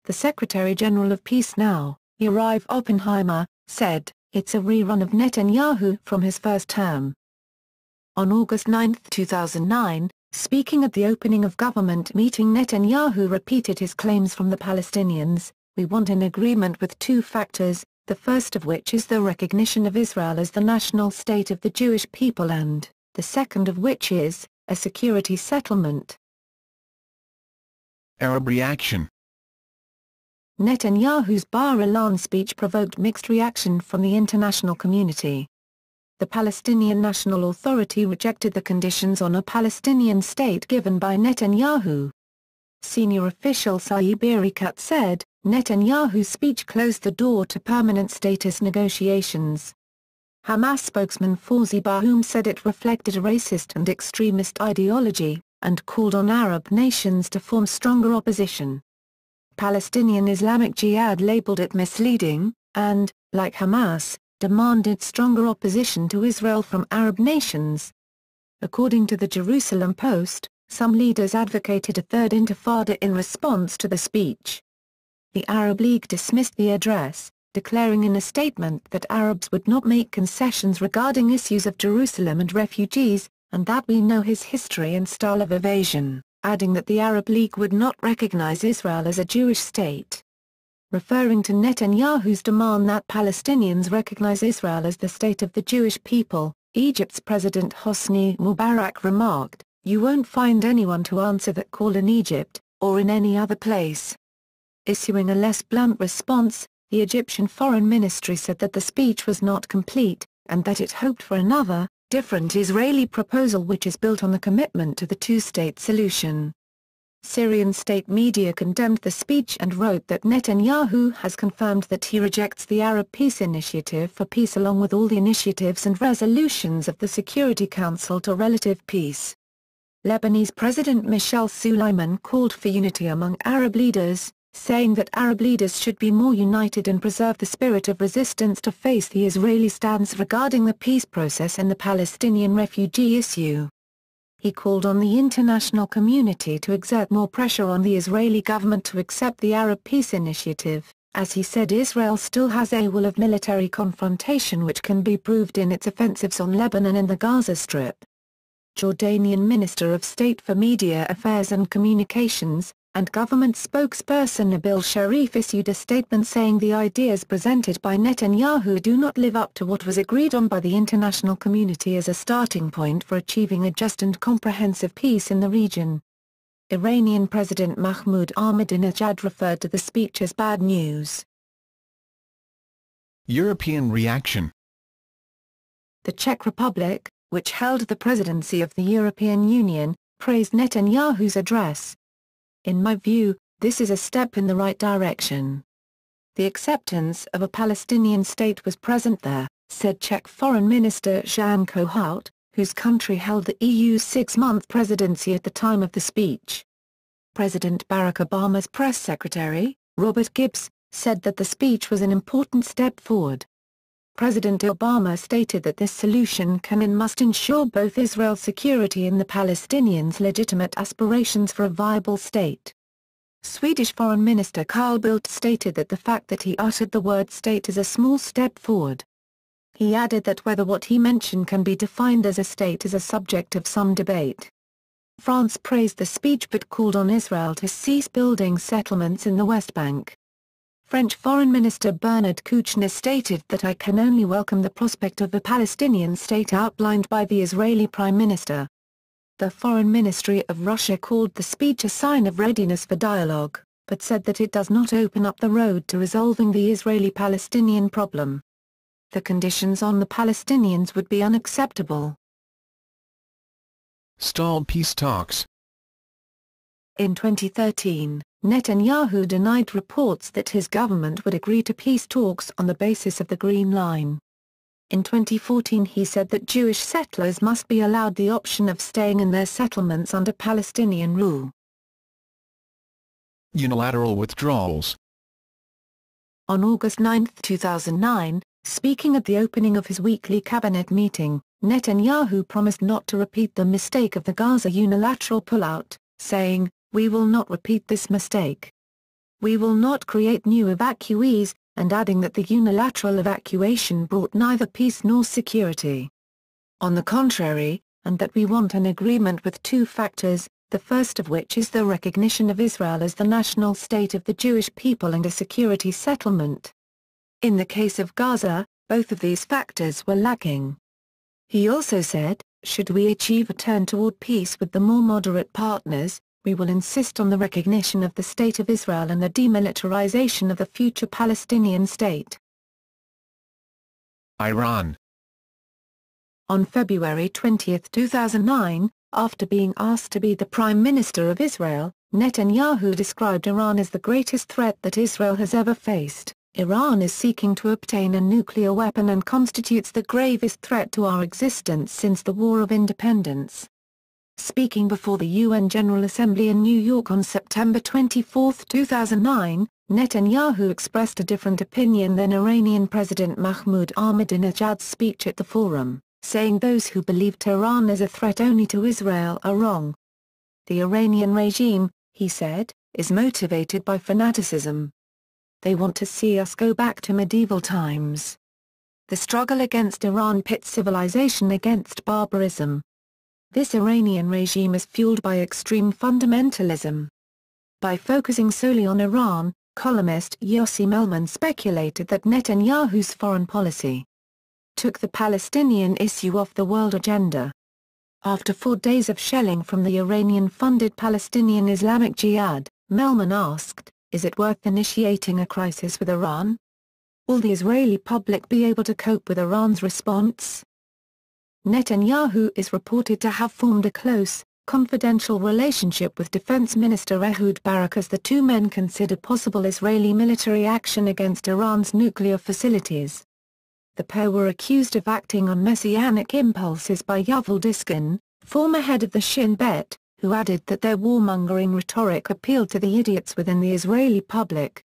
The Secretary-General of Peace Now, Yoav Oppenheimer, said, "It's a rerun of Netanyahu from his first term." On August 9, 2009, speaking at the opening of government meeting, Netanyahu repeated his claims from the Palestinians, "We want an agreement with two factors, the first of which is the recognition of Israel as the national state of the Jewish people and, the second of which is, a security settlement." Arab reaction. Netanyahu's Bar Ilan speech provoked mixed reaction from the international community. The Palestinian National Authority rejected the conditions on a Palestinian state given by Netanyahu. Senior official Saeb Erekat said, Netanyahu's speech closed the door to permanent status negotiations. Hamas spokesman Fawzi Bahoum said it reflected a racist and extremist ideology, and called on Arab nations to form stronger opposition. Palestinian Islamic Jihad labeled it misleading, and, like Hamas, demanded stronger opposition to Israel from Arab nations. According to the Jerusalem Post, some leaders advocated a third intifada in response to the speech. The Arab League dismissed the address, declaring in a statement that Arabs would not make concessions regarding issues of Jerusalem and refugees, and that we know his history and style of evasion, adding that the Arab League would not recognize Israel as a Jewish state. Referring to Netanyahu's demand that Palestinians recognize Israel as the state of the Jewish people, Egypt's President Hosni Mubarak remarked, "You won't find anyone to answer that call in Egypt, or in any other place." Issuing a less blunt response, the Egyptian Foreign Ministry said that the speech was not complete, and that it hoped for another, different Israeli proposal which is built on the commitment to the two-state solution. Syrian state media condemned the speech and wrote that Netanyahu has confirmed that he rejects the Arab Peace Initiative for peace along with all the initiatives and resolutions of the Security Council to relative peace. Lebanese President Michel Suleiman called for unity among Arab leaders, saying that Arab leaders should be more united and preserve the spirit of resistance to face the Israeli stance regarding the peace process and the Palestinian refugee issue. He called on the international community to exert more pressure on the Israeli government to accept the Arab Peace Initiative, as he said Israel still has a wall of military confrontation which can be proved in its offensives on Lebanon and the Gaza Strip. Jordanian Minister of State for Media Affairs and Communications, and government spokesperson Nabil Sharif issued a statement saying the ideas presented by Netanyahu do not live up to what was agreed on by the international community as a starting point for achieving a just and comprehensive peace in the region. Iranian President Mahmoud Ahmadinejad referred to the speech as bad news. European reaction. The Czech Republic, which held the presidency of the European Union, praised Netanyahu's address. "In my view, this is a step in the right direction. The acceptance of a Palestinian state was present there," said Czech Foreign Minister Jan Kohout, whose country held the EU's 6-month presidency at the time of the speech. President Barack Obama's press secretary, Robert Gibbs, said that the speech was an important step forward. President Obama stated that this solution can and must ensure both Israel's security and the Palestinians' legitimate aspirations for a viable state. Swedish Foreign Minister Carl Bildt stated that the fact that he uttered the word state is a small step forward. He added that whether what he mentioned can be defined as a state is a subject of some debate. France praised the speech but called on Israel to cease building settlements in the West Bank. French Foreign Minister Bernard Kouchner stated that "I can only welcome the prospect of a Palestinian state outlined by the Israeli Prime Minister." The Foreign Ministry of Russia called the speech a sign of readiness for dialogue, but said that it does not open up the road to resolving the Israeli-Palestinian problem. The conditions on the Palestinians would be unacceptable. Stalled peace talks. In 2013, Netanyahu denied reports that his government would agree to peace talks on the basis of the Green Line. In 2014 he said that Jewish settlers must be allowed the option of staying in their settlements under Palestinian rule. Unilateral withdrawals. On August 9, 2009, speaking at the opening of his weekly cabinet meeting, Netanyahu promised not to repeat the mistake of the Gaza unilateral pullout, saying, "We will not repeat this mistake. We will not create new evacuees," and adding that the unilateral evacuation brought neither peace nor security. On the contrary, and that we want an agreement with two factors, the first of which is the recognition of Israel as the national state of the Jewish people and a security settlement. In the case of Gaza, both of these factors were lacking. He also said, "Should we achieve a turn toward peace with the more moderate partners, we will insist on the recognition of the State of Israel and the demilitarization of the future Palestinian state." Iran. On February 20, 2009, after being asked to be the Prime Minister of Israel, Netanyahu described Iran as the greatest threat that Israel has ever faced. "Iran is seeking to obtain a nuclear weapon and constitutes the gravest threat to our existence since the War of Independence." Speaking before the UN General Assembly in New York on September 24, 2009, Netanyahu expressed a different opinion than Iranian President Mahmoud Ahmadinejad's speech at the forum, saying those who believe Tehran is a threat only to Israel are wrong. "The Iranian regime," he said, "is motivated by fanaticism. They want to see us go back to medieval times. The struggle against Iran pits civilization against barbarism. This Iranian regime is fueled by extreme fundamentalism." By focusing solely on Iran, columnist Yossi Melman speculated that Netanyahu's foreign policy took the Palestinian issue off the world agenda. After 4 days of shelling from the Iranian-funded Palestinian Islamic Jihad, Melman asked, "Is it worth initiating a crisis with Iran? Will the Israeli public be able to cope with Iran's response?" Netanyahu is reported to have formed a close, confidential relationship with Defense Minister Ehud Barak as the two men consider possible Israeli military action against Iran's nuclear facilities. The pair were accused of acting on messianic impulses by Yuval Diskin, former head of the Shin Bet, who added that their warmongering rhetoric appealed to the idiots within the Israeli public.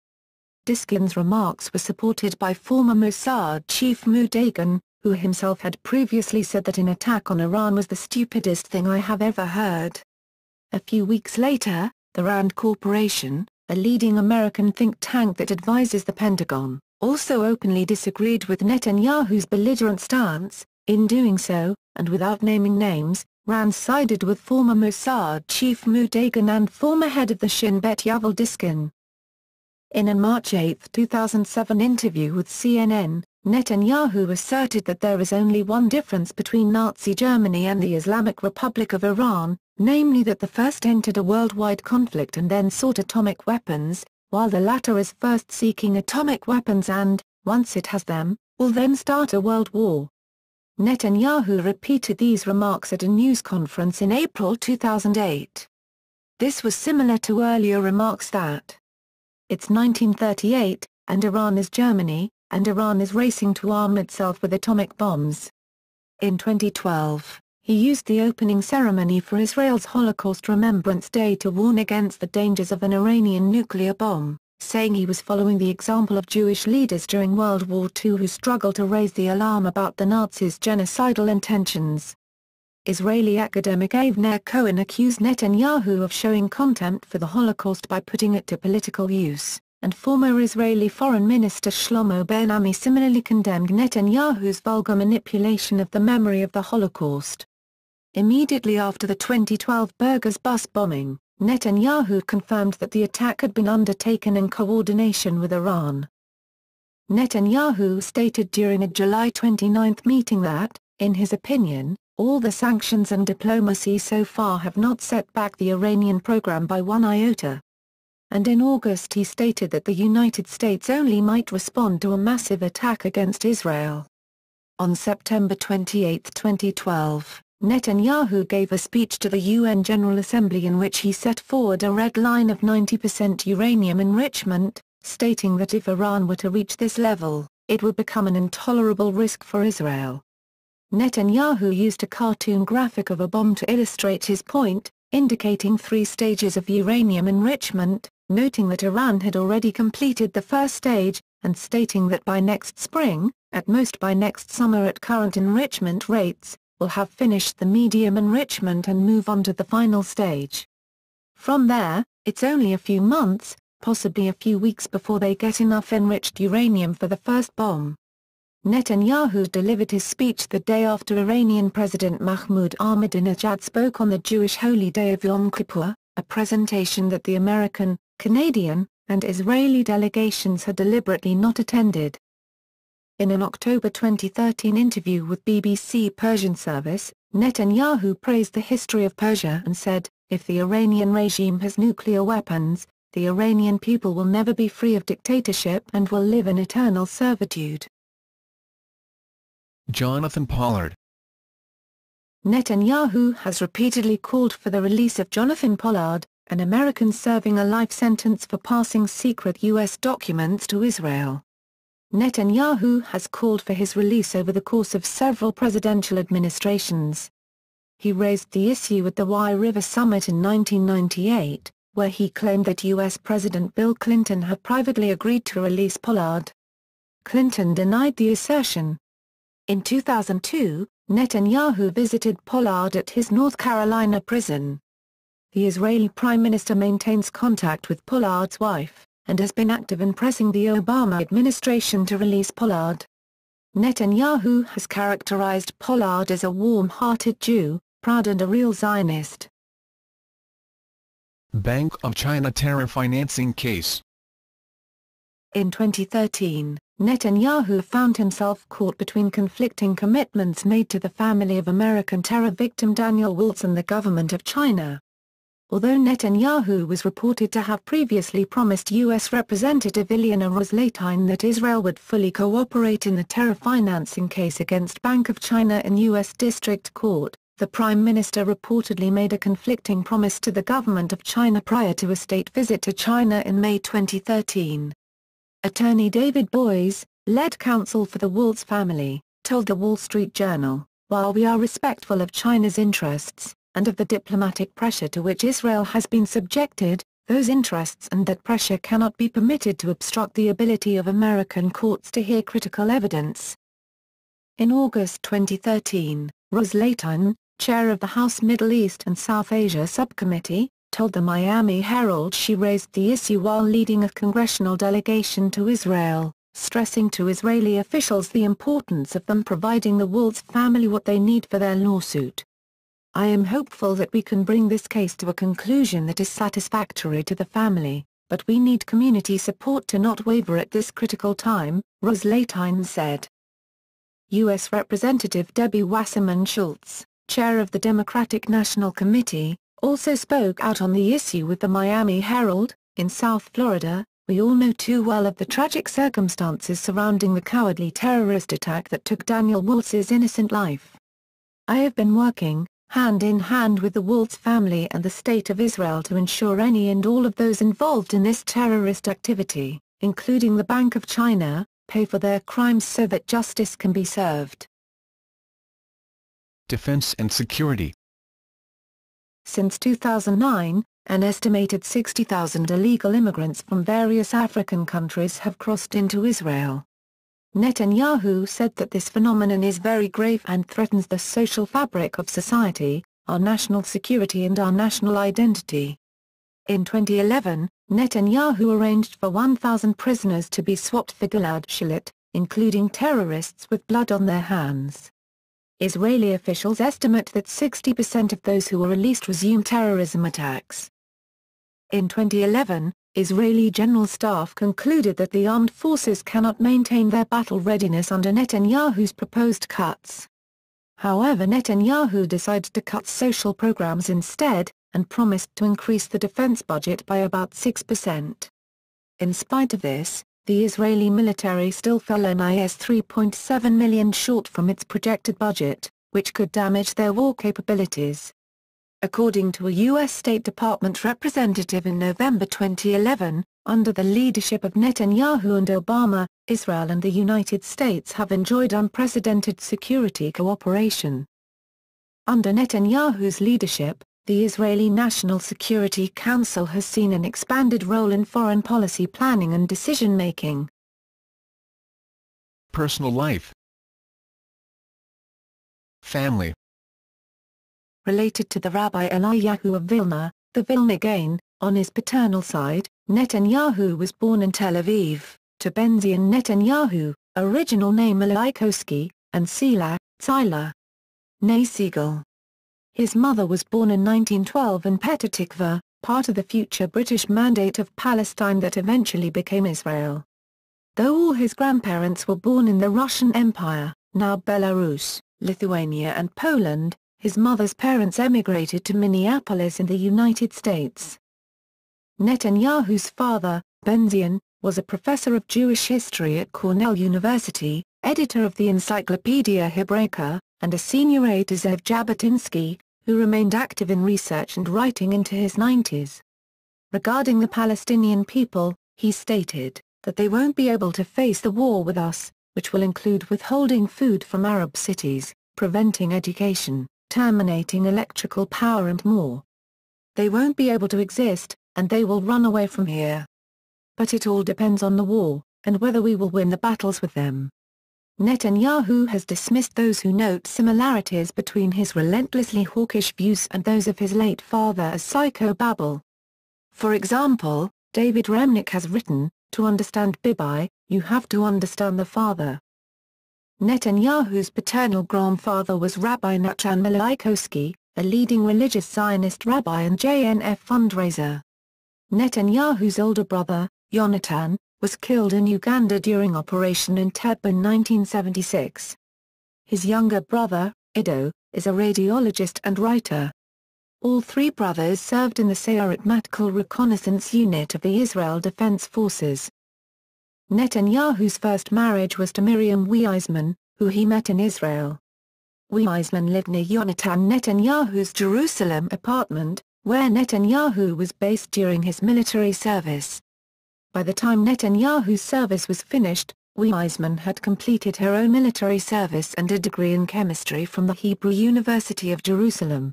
Diskin's remarks were supported by former Mossad chief Ehud Dagan, who himself had previously said that an attack on Iran was the stupidest thing I have ever heard. A few weeks later, the RAND Corporation, a leading American think tank that advises the Pentagon, also openly disagreed with Netanyahu's belligerent stance. In doing so, and without naming names, Rand sided with former Mossad chief Ehud Dagan and former head of the Shin Bet Yuval Diskin. In a March 8, 2007 interview with CNN, Netanyahu asserted that there is only one difference between Nazi Germany and the Islamic Republic of Iran, namely that the first entered a worldwide conflict and then sought atomic weapons, while the latter is first seeking atomic weapons and, once it has them, will then start a world war. Netanyahu repeated these remarks at a news conference in April 2008. This was similar to earlier remarks that it's 1938, and Iran is Germany, and Iran is racing to arm itself with atomic bombs. In 2012, he used the opening ceremony for Israel's Holocaust Remembrance Day to warn against the dangers of an Iranian nuclear bomb, saying he was following the example of Jewish leaders during World War II who struggled to raise the alarm about the Nazis' genocidal intentions. Israeli academic Avner Cohen accused Netanyahu of showing contempt for the Holocaust by putting it to political use, and former Israeli Foreign Minister Shlomo Ben-Ami similarly condemned Netanyahu's vulgar manipulation of the memory of the Holocaust. Immediately after the 2012 Burgas bus bombing, Netanyahu confirmed that the attack had been undertaken in coordination with Iran. Netanyahu stated during a July 29 meeting that, in his opinion, all the sanctions and diplomacy so far have not set back the Iranian program by one iota. And in August he stated that the United States only might respond to a massive attack against Israel. On September 28, 2012, Netanyahu gave a speech to the UN General Assembly in which he set forward a red line of 90% uranium enrichment, stating that if Iran were to reach this level, it would become an intolerable risk for Israel. Netanyahu used a cartoon graphic of a bomb to illustrate his point, indicating 3 stages of uranium enrichment, noting that Iran had already completed the first stage, and stating that by next spring, at most by next summer at current enrichment rates, will have finished the medium enrichment and move on to the final stage. From there, it's only a few months, possibly a few weeks before they get enough enriched uranium for the first bomb. Netanyahu delivered his speech the day after Iranian President Mahmoud Ahmadinejad spoke on the Jewish holy day of Yom Kippur, a presentation that the American, Canadian, and Israeli delegations had deliberately not attended. In an October 2013 interview with BBC Persian Service, Netanyahu praised the history of Persia and said, "If the Iranian regime has nuclear weapons, the Iranian people will never be free of dictatorship and will live in eternal servitude." Jonathan Pollard. Netanyahu has repeatedly called for the release of Jonathan Pollard, an American serving a life sentence for passing secret U.S. documents to Israel. Netanyahu has called for his release over the course of several presidential administrations. He raised the issue at the Wye River Summit in 1998, where he claimed that U.S. President Bill Clinton had privately agreed to release Pollard. Clinton denied the assertion. In 2002, Netanyahu visited Pollard at his North Carolina prison. The Israeli Prime Minister maintains contact with Pollard's wife, and has been active in pressing the Obama administration to release Pollard. Netanyahu has characterized Pollard as a warm-hearted Jew, proud and a real Zionist. Bank of China terror financing case. In 2013, Netanyahu found himself caught between conflicting commitments made to the family of American terror victim Daniel Waltz and the government of China. Although Netanyahu was reported to have previously promised U.S. Representative Ilyana Ros-Lehtine that Israel would fully cooperate in the terror financing case against Bank of China in U.S. District Court, the Prime Minister reportedly made a conflicting promise to the government of China prior to a state visit to China in May 2013. Attorney David Boies, lead counsel for the Waltz family, told the Wall Street Journal, "While we are respectful of China's interests, and of the diplomatic pressure to which Israel has been subjected, those interests and that pressure cannot be permitted to obstruct the ability of American courts to hear critical evidence." In August 2013, Ros-Lehtine, chair of the House Middle East and South Asia Subcommittee, told the Miami Herald she raised the issue while leading a congressional delegation to Israel, stressing to Israeli officials the importance of them providing the Waltz family what they need for their lawsuit. I am hopeful that we can bring this case to a conclusion that is satisfactory to the family, but we need community support to not waver at this critical time, Ros-Lehtinen said. U.S. Representative Debbie Wasserman Schultz, chair of the Democratic National Committee, also spoke out on the issue with the Miami Herald. In South Florida, we all know too well of the tragic circumstances surrounding the cowardly terrorist attack that took Daniel Waltz's innocent life. I have been working, hand in hand with the Waltz family and the State of Israel to ensure any and all of those involved in this terrorist activity, including the Bank of China, pay for their crimes so that justice can be served. Defense and security. Since 2009, an estimated 60,000 illegal immigrants from various African countries have crossed into Israel. Netanyahu said that this phenomenon is very grave and threatens the social fabric of society, our national security and our national identity. In 2011, Netanyahu arranged for 1,000 prisoners to be swapped for Gilad Shalit, including terrorists with blood on their hands. Israeli officials estimate that 60% of those who were released resumed terrorism attacks. In 2011, Israeli General Staff concluded that the armed forces cannot maintain their battle readiness under Netanyahu's proposed cuts. However, Netanyahu decided to cut social programs instead, and promised to increase the defense budget by about 6%. In spite of this, the Israeli military still fell NIS 3.7 million short from its projected budget, which could damage their war capabilities. According to a U.S. State Department representative in November 2011, under the leadership of Netanyahu and Obama, Israel and the United States have enjoyed unprecedented security cooperation. Under Netanyahu's leadership, the Israeli National Security Council has seen an expanded role in foreign policy planning and decision-making. Personal life. Family. Related to the Rabbi Eliyahu of Vilna, the Vilna on his paternal side, Netanyahu was born in Tel Aviv, to Benjamin Netanyahu, original name Eliyahu, and Sila, Tzila. Ney Siegel. His mother was born in 1912 in Petah Tikva, part of the future British Mandate of Palestine that eventually became Israel. Though all his grandparents were born in the Russian Empire, now Belarus, Lithuania and Poland, his mother's parents emigrated to Minneapolis in the United States. Netanyahu's father, Benzion, was a professor of Jewish history at Cornell University, editor of the Encyclopedia Hebraica, and a senior aide to Zev Jabotinsky, who remained active in research and writing into his 90s. Regarding the Palestinian people, he stated that they won't be able to face the war with us, which will include withholding food from Arab cities, preventing education, terminating electrical power and more. They won't be able to exist, and they will run away from here. But it all depends on the war, and whether we will win the battles with them. Netanyahu has dismissed those who note similarities between his relentlessly hawkish views and those of his late father as psychobabble. For example, David Remnick has written, "To understand Bibi, you have to understand the father." Netanyahu's paternal grandfather was Rabbi Nachman Eliyahu, a leading religious Zionist rabbi and JNF fundraiser. Netanyahu's older brother, Yonatan, was killed in Uganda during Operation Entebbe in 1976. His younger brother, Ido, is a radiologist and writer. All three brothers served in the Sayeret Matkal Reconnaissance Unit of the Israel Defense Forces. Netanyahu's first marriage was to Miriam Weizmann, who he met in Israel. Weizmann lived near Yonatan Netanyahu's Jerusalem apartment, where Netanyahu was based during his military service. By the time Netanyahu's service was finished, Weizmann had completed her own military service and a degree in chemistry from the Hebrew University of Jerusalem.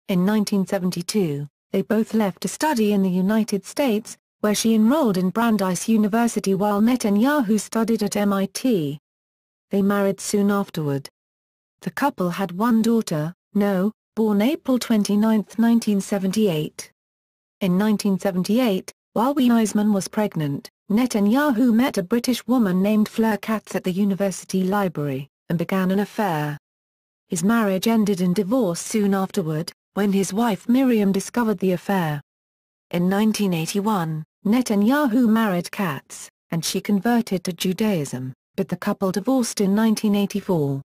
In 1972, they both left to study in the United States, where she enrolled in Brandeis University while Netanyahu studied at MIT. They married soon afterward. The couple had one daughter, No, born April 29, 1978. In 1978, while Weizmann was pregnant, Netanyahu met a British woman named Fleur Katz at the university library, and began an affair. His marriage ended in divorce soon afterward, when his wife Miriam discovered the affair. In 1981, Netanyahu married Katz, and she converted to Judaism, but the couple divorced in 1984.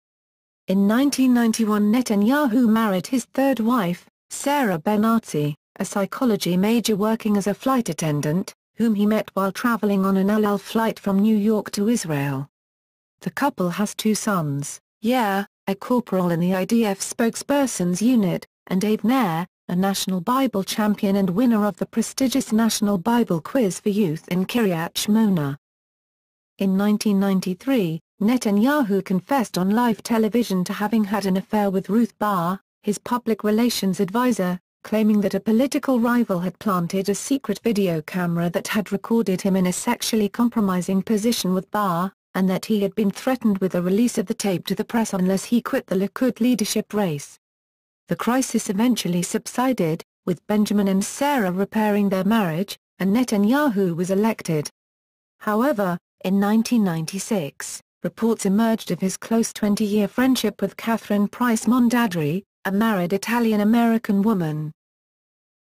In 1991 Netanyahu married his third wife, Sarah Ben-Artzi, a psychology major working as a flight attendant, whom he met while traveling on an El Al flight from New York to Israel. The couple has two sons, Yair, a corporal in the IDF spokesperson's unit, and Avner, a National Bible champion and winner of the prestigious National Bible Quiz for Youth in Kiryat Shmona. In 1993, Netanyahu confessed on live television to having had an affair with Ruth Bar, his public relations advisor, claiming that a political rival had planted a secret video camera that had recorded him in a sexually compromising position with Bar, and that he had been threatened with a release of the tape to the press unless he quit the Likud leadership race. The crisis eventually subsided, with Benjamin and Sarah repairing their marriage, and Netanyahu was elected. However, in 1996, reports emerged of his close 20-year friendship with Catherine Price Mondadri, a married Italian-American woman.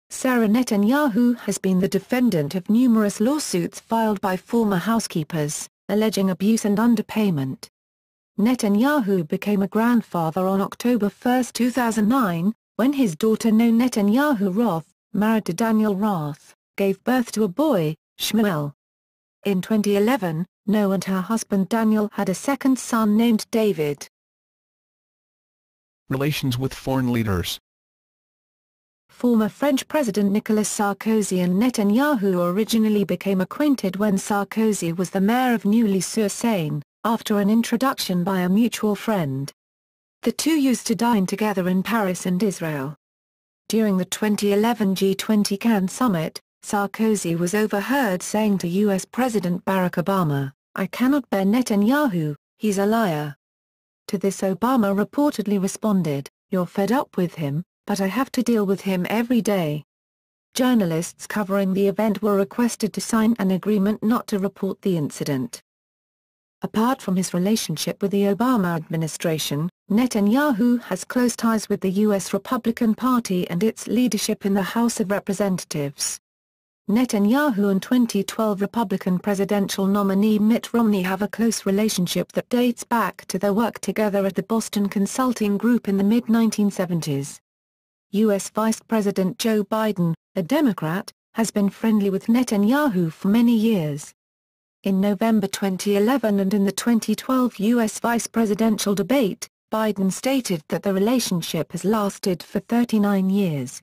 Sarah Netanyahu has been the defendant of numerous lawsuits filed by former housekeepers, alleging abuse and underpayment. Netanyahu became a grandfather on October 1, 2009, when his daughter No Netanyahu Roth, married to Daniel Roth, gave birth to a boy, Shmuel. In 2011, No and her husband Daniel had a second son named David. Relations with foreign leaders. Former French President Nicolas Sarkozy and Netanyahu originally became acquainted when Sarkozy was the mayor of Neuilly-sur-Seine, after an introduction by a mutual friend. The two used to dine together in Paris and Israel. During the 2011 G20 Cannes summit, Sarkozy was overheard saying to U.S. President Barack Obama, "I cannot bear Netanyahu, he's a liar." To this Obama reportedly responded, "You're fed up with him, but I have to deal with him every day." Journalists covering the event were requested to sign an agreement not to report the incident. Apart from his relationship with the Obama administration, Netanyahu has close ties with the U.S. Republican Party and its leadership in the House of Representatives. Netanyahu and 2012 Republican presidential nominee Mitt Romney have a close relationship that dates back to their work together at the Boston Consulting Group in the mid-1970s. U.S. Vice President Joe Biden, a Democrat, has been friendly with Netanyahu for many years. In November 2011 and in the 2012 U.S. vice presidential debate, Biden stated that the relationship has lasted for 39 years.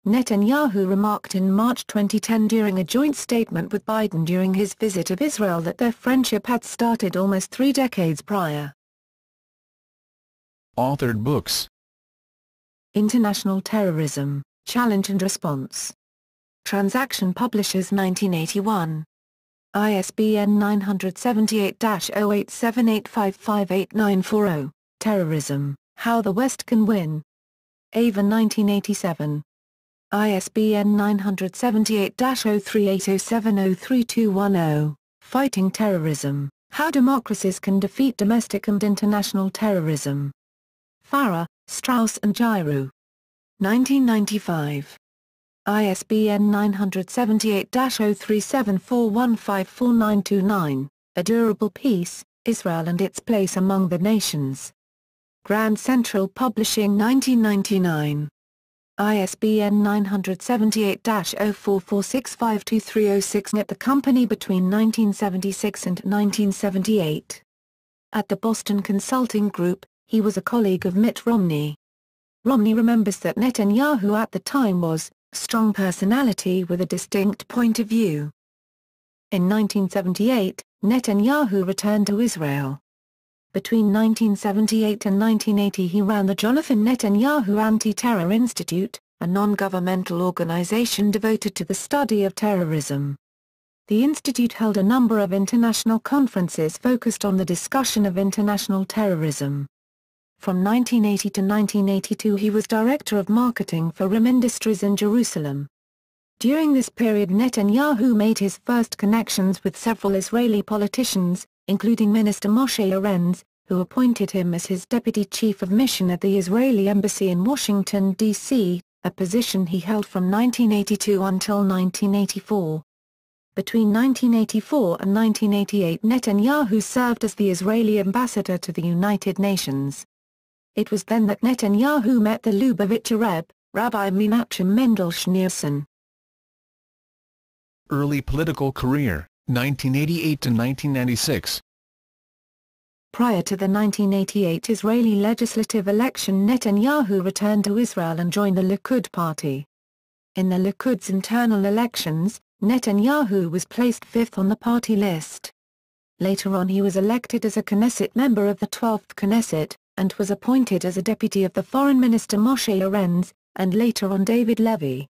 Netanyahu remarked in March 2010 during a joint statement with Biden during his visit of Israel that their friendship had started almost 3 decades prior. Authored books. International Terrorism, Challenge and Response. Transaction Publishers 1981. ISBN 978-0878558940, Terrorism, How the West Can Win. Avon 1987. ISBN 978-0380703210, Fighting Terrorism, How Democracies Can Defeat Domestic and International Terrorism. Farah, Straus and Giroux. 1995. ISBN 978-0374154929, A Durable Peace, Israel and Its Place Among the Nations. Grand Central Publishing 1999. ISBN 978-0446523069 at the company between 1976 and 1978. At the Boston Consulting Group, he was a colleague of Mitt Romney. Romney remembers that Netanyahu at the time was strong personality with a distinct point of view. In 1978, Netanyahu returned to Israel. Between 1978 and 1980 he ran the Jonathan Netanyahu Anti-Terror Institute, a non-governmental organization devoted to the study of terrorism. The institute held a number of international conferences focused on the discussion of international terrorism. From 1980 to 1982 he was director of marketing for RIM Industries in Jerusalem. During this period Netanyahu made his first connections with several Israeli politicians, including Minister Moshe Arens, who appointed him as his deputy chief of mission at the Israeli embassy in Washington, D.C., a position he held from 1982 until 1984. Between 1984 and 1988 Netanyahu served as the Israeli ambassador to the United Nations. It was then that Netanyahu met the Lubavitcher Rebbe, Rabbi Menachem Mendel Schneerson. Early political career, 1988 to 1996. Prior to the 1988 Israeli legislative election, Netanyahu returned to Israel and joined the Likud party. In the Likud's internal elections, Netanyahu was placed fifth on the party list. Later on he was elected as a Knesset member of the 12th Knesset, and was appointed as a deputy of the Foreign Minister Moshe Arens, and later on David Levy.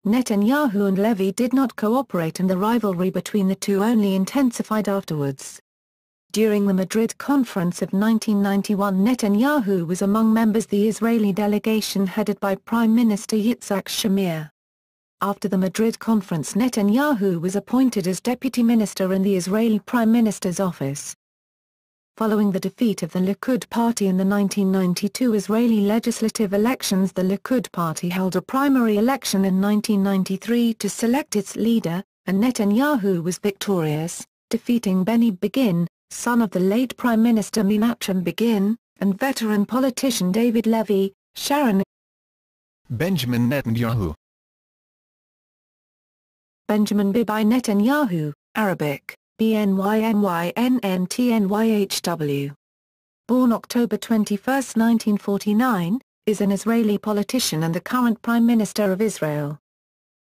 Netanyahu and Levy did not cooperate, and the rivalry between the two only intensified afterwards. During the Madrid Conference of 1991 Netanyahu was among members of the Israeli delegation headed by Prime Minister Yitzhak Shamir. After the Madrid Conference Netanyahu was appointed as deputy minister in the Israeli Prime Minister's office. Following the defeat of the Likud party in the 1992 Israeli legislative elections, the Likud party held a primary election in 1993 to select its leader, and Netanyahu was victorious, defeating Benny Begin, son of the late Prime Minister Menachem Begin, and veteran politician David Levy. Sharon Benjamin Netanyahu. Benjamin Bibi Netanyahu, Arabic, BNYNYNNTNYHW. Born October 21, 1949, is an Israeli politician and the current Prime Minister of Israel.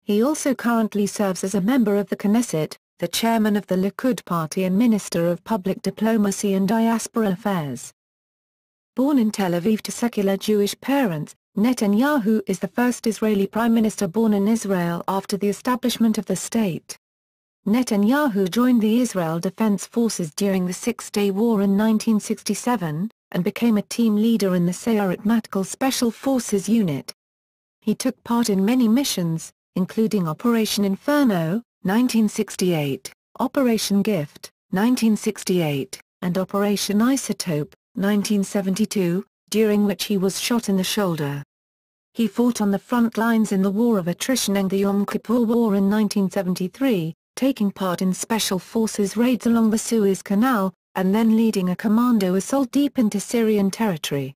He also currently serves as a member of the Knesset, the chairman of the Likud party and Minister of Public Diplomacy and Diaspora Affairs. Born in Tel Aviv to secular Jewish parents, Netanyahu is the first Israeli prime minister born in Israel after the establishment of the state. Netanyahu joined the Israel Defense Forces during the Six-Day War in 1967, and became a team leader in the Sayeret Matkal Special Forces Unit. He took part in many missions, including Operation Inferno, 1968, Operation Gift, 1968, and Operation Isotope, 1972, during which he was shot in the shoulder. He fought on the front lines in the War of Attrition and the Yom Kippur War in 1973, taking part in Special Forces raids along the Suez Canal, and then leading a commando assault deep into Syrian territory.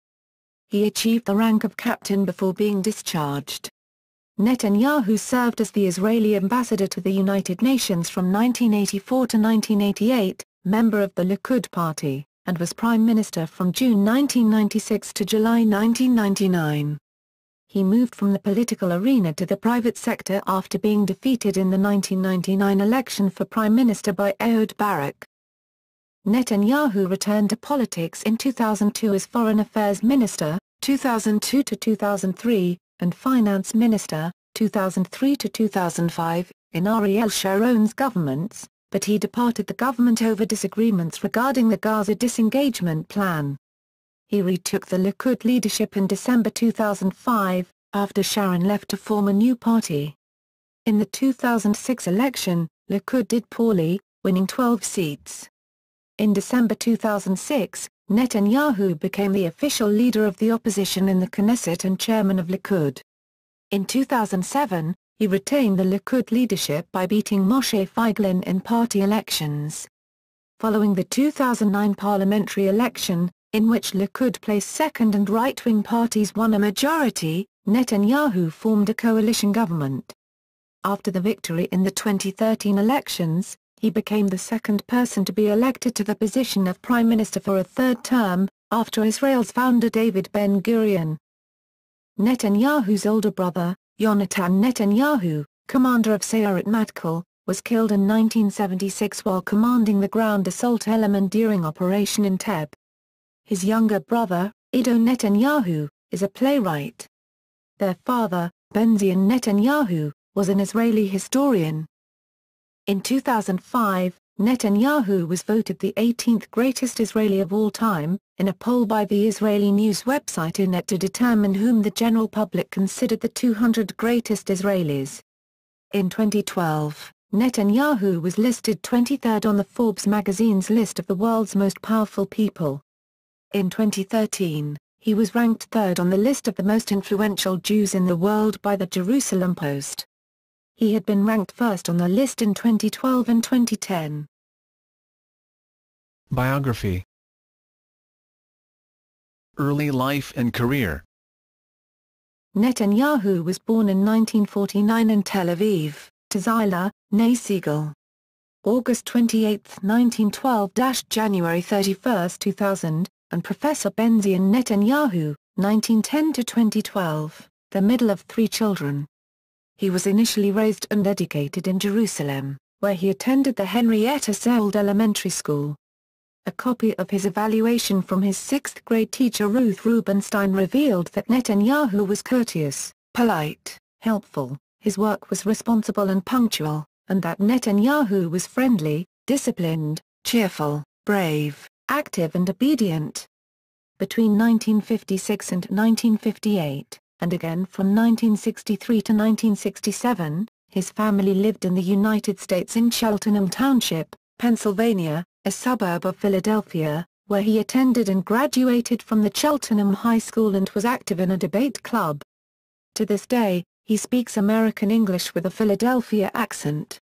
He achieved the rank of captain before being discharged. Netanyahu served as the Israeli ambassador to the United Nations from 1984 to 1988, member of the Likud party, and was prime minister from June 1996 to July 1999. He moved from the political arena to the private sector after being defeated in the 1999 election for prime minister by Ehud Barak. Netanyahu returned to politics in 2002 as foreign affairs minister, 2002 to 2003, and finance minister, 2003 to 2005, in Ariel Sharon's governments, but he departed the government over disagreements regarding the Gaza disengagement plan. He retook the Likud leadership in December 2005, after Sharon left to form a new party. In the 2006 election, Likud did poorly, winning 12 seats. In December 2006, Netanyahu became the official leader of the opposition in the Knesset and chairman of Likud. In 2007, he retained the Likud leadership by beating Moshe Feiglin in party elections. Following the 2009 parliamentary election, in which Likud placed second and right-wing parties won a majority, Netanyahu formed a coalition government. After the victory in the 2013 elections, he became the second person to be elected to the position of prime minister for a third term, after Israel's founder David Ben-Gurion. Netanyahu's older brother, Yonatan Netanyahu, commander of Sayeret Matkal, was killed in 1976 while commanding the ground assault element during Operation Entebbe. His younger brother, Ido Netanyahu, is a playwright. Their father, Benzion Netanyahu, was an Israeli historian. In 2005, Netanyahu was voted the 18th greatest Israeli of all time, in a poll by the Israeli news website Ynet to determine whom the general public considered the 200 greatest Israelis. In 2012, Netanyahu was listed 23rd on the Forbes magazine's list of the world's most powerful people. In 2013, he was ranked third on the list of the most influential Jews in the world by the Jerusalem Post. He had been ranked first on the list in 2012 and 2010. Biography. Early life and career. Netanyahu was born in 1949 in Tel Aviv, to Zila, née Siegel. August 28, 1912 – January 31, 2000, and Professor Benjamin Netanyahu, 1910–2012, the middle of three children. He was initially raised and educated in Jerusalem, where he attended the Henrietta Szold Elementary School. A copy of his evaluation from his sixth-grade teacher Ruth Rubenstein revealed that Netanyahu was courteous, polite, helpful, his work was responsible and punctual, and that Netanyahu was friendly, disciplined, cheerful, brave, active and obedient. Between 1956 and 1958, and again from 1963 to 1967, his family lived in the United States in Cheltenham Township, Pennsylvania, a suburb of Philadelphia, where he attended and graduated from the Cheltenham High School and was active in a debate club. To this day, he speaks American English with a Philadelphia accent.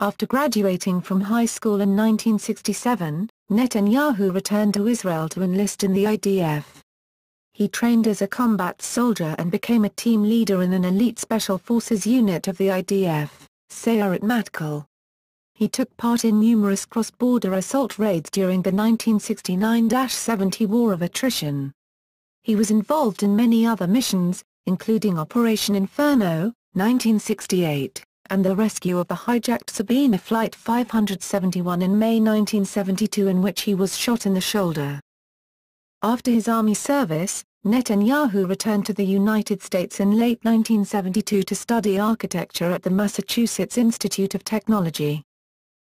After graduating from high school in 1967, Netanyahu returned to Israel to enlist in the IDF. He trained as a combat soldier and became a team leader in an elite special forces unit of the IDF, Sayeret Matkal. He took part in numerous cross-border assault raids during the 1969-70 War of Attrition. He was involved in many other missions, including Operation Inferno, 1968, and the rescue of the hijacked Sabena Flight 571 in May 1972, in which he was shot in the shoulder. After his army service, Netanyahu returned to the United States in late 1972 to study architecture at the Massachusetts Institute of Technology.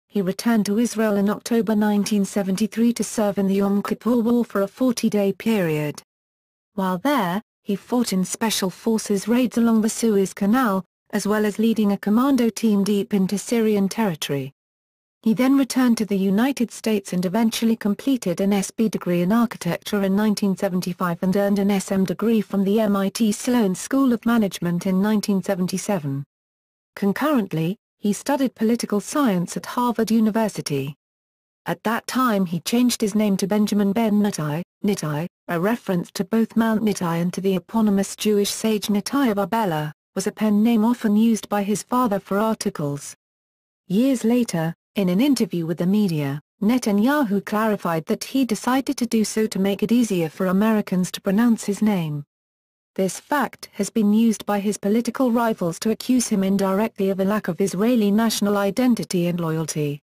He returned to Israel in October 1973 to serve in the Yom Kippur War for a 40-day period. While there, he fought in Special Forces raids along the Suez Canal, as well as leading a commando team deep into Syrian territory. He then returned to the United States and eventually completed an SB degree in architecture in 1975 and earned an SM degree from the MIT Sloan School of Management in 1977. Concurrently, he studied political science at Harvard University. At that time he changed his name to Benjamin Ben Nettai, Nettai, a reference to both Mount Nettai and to the eponymous Jewish sage Nettai of Arbela, was a pen name often used by his father for articles. Years later, in an interview with the media, Netanyahu clarified that he decided to do so to make it easier for Americans to pronounce his name. This fact has been used by his political rivals to accuse him indirectly of a lack of Israeli national identity and loyalty.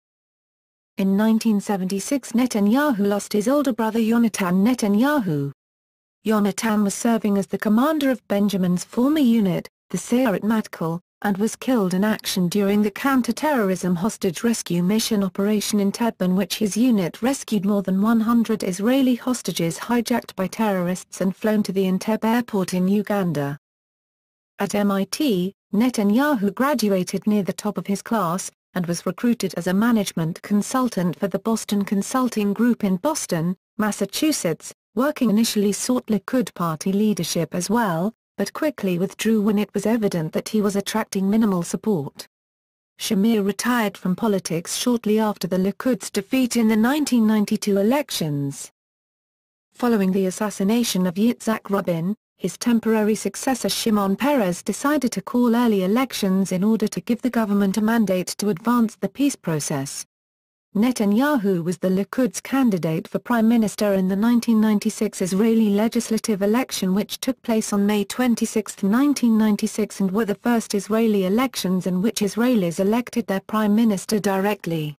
In 1976 Netanyahu lost his older brother Yonatan Netanyahu. Yonatan was serving as the commander of Benjamin's former unit, the Sayeret Matkal, and was killed in action during the counter-terrorism hostage rescue mission operation in Entebbe, in which his unit rescued more than 100 Israeli hostages hijacked by terrorists and flown to the Entebbe airport in Uganda. At MIT, Netanyahu graduated near the top of his class, and was recruited as a management consultant for the Boston Consulting Group in Boston, Massachusetts, working initially sought Likud party leadership as well, but quickly withdrew when it was evident that he was attracting minimal support. Shamir retired from politics shortly after the Likud's defeat in the 1992 elections. Following the assassination of Yitzhak Rabin, his temporary successor Shimon Peres decided to call early elections in order to give the government a mandate to advance the peace process. Netanyahu was the Likud's candidate for prime minister in the 1996 Israeli legislative election, which took place on May 26, 1996, and were the first Israeli elections in which Israelis elected their prime minister directly.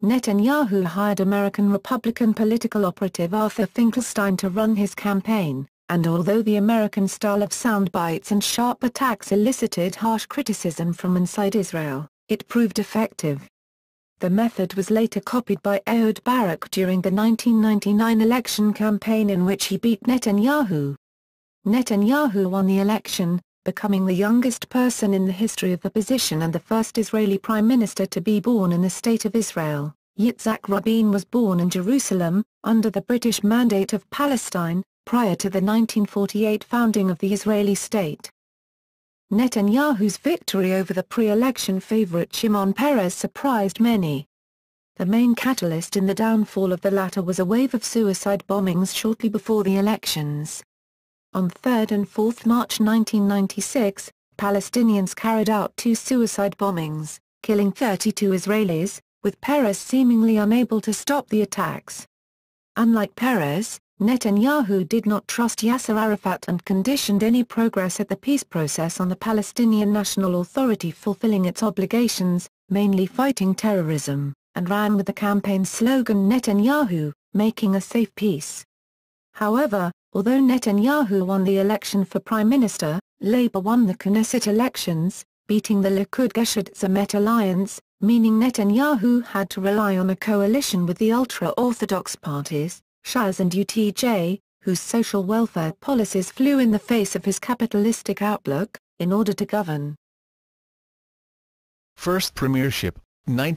Netanyahu hired American Republican political operative Arthur Finkelstein to run his campaign, and although the American style of sound bites and sharp attacks elicited harsh criticism from inside Israel, it proved effective. The method was later copied by Ehud Barak during the 1999 election campaign, in which he beat Netanyahu. Netanyahu won the election, becoming the youngest person in the history of the position and the first Israeli prime minister to be born in the State of Israel, Yitzhak Rabin was born in Jerusalem, under the British Mandate of Palestine, prior to the 1948 founding of the Israeli state. Netanyahu's victory over the pre-election favorite Shimon Peres surprised many. The main catalyst in the downfall of the latter was a wave of suicide bombings shortly before the elections. On 3 and 4 March 1996, Palestinians carried out 2 suicide bombings, killing 32 Israelis, with Peres seemingly unable to stop the attacks. Unlike Peres, Netanyahu did not trust Yasser Arafat and conditioned any progress at the peace process on the Palestinian National Authority fulfilling its obligations, mainly fighting terrorism, and ran with the campaign slogan Netanyahu, making a safe peace. However, although Netanyahu won the election for Prime Minister, Labour won the Knesset elections, beating the Likud-Geshed alliance, meaning Netanyahu had to rely on a coalition with the ultra-Orthodox parties, Shas and UTJ, whose social welfare policies flew in the face of his capitalistic outlook, in order to govern. First premiership, 19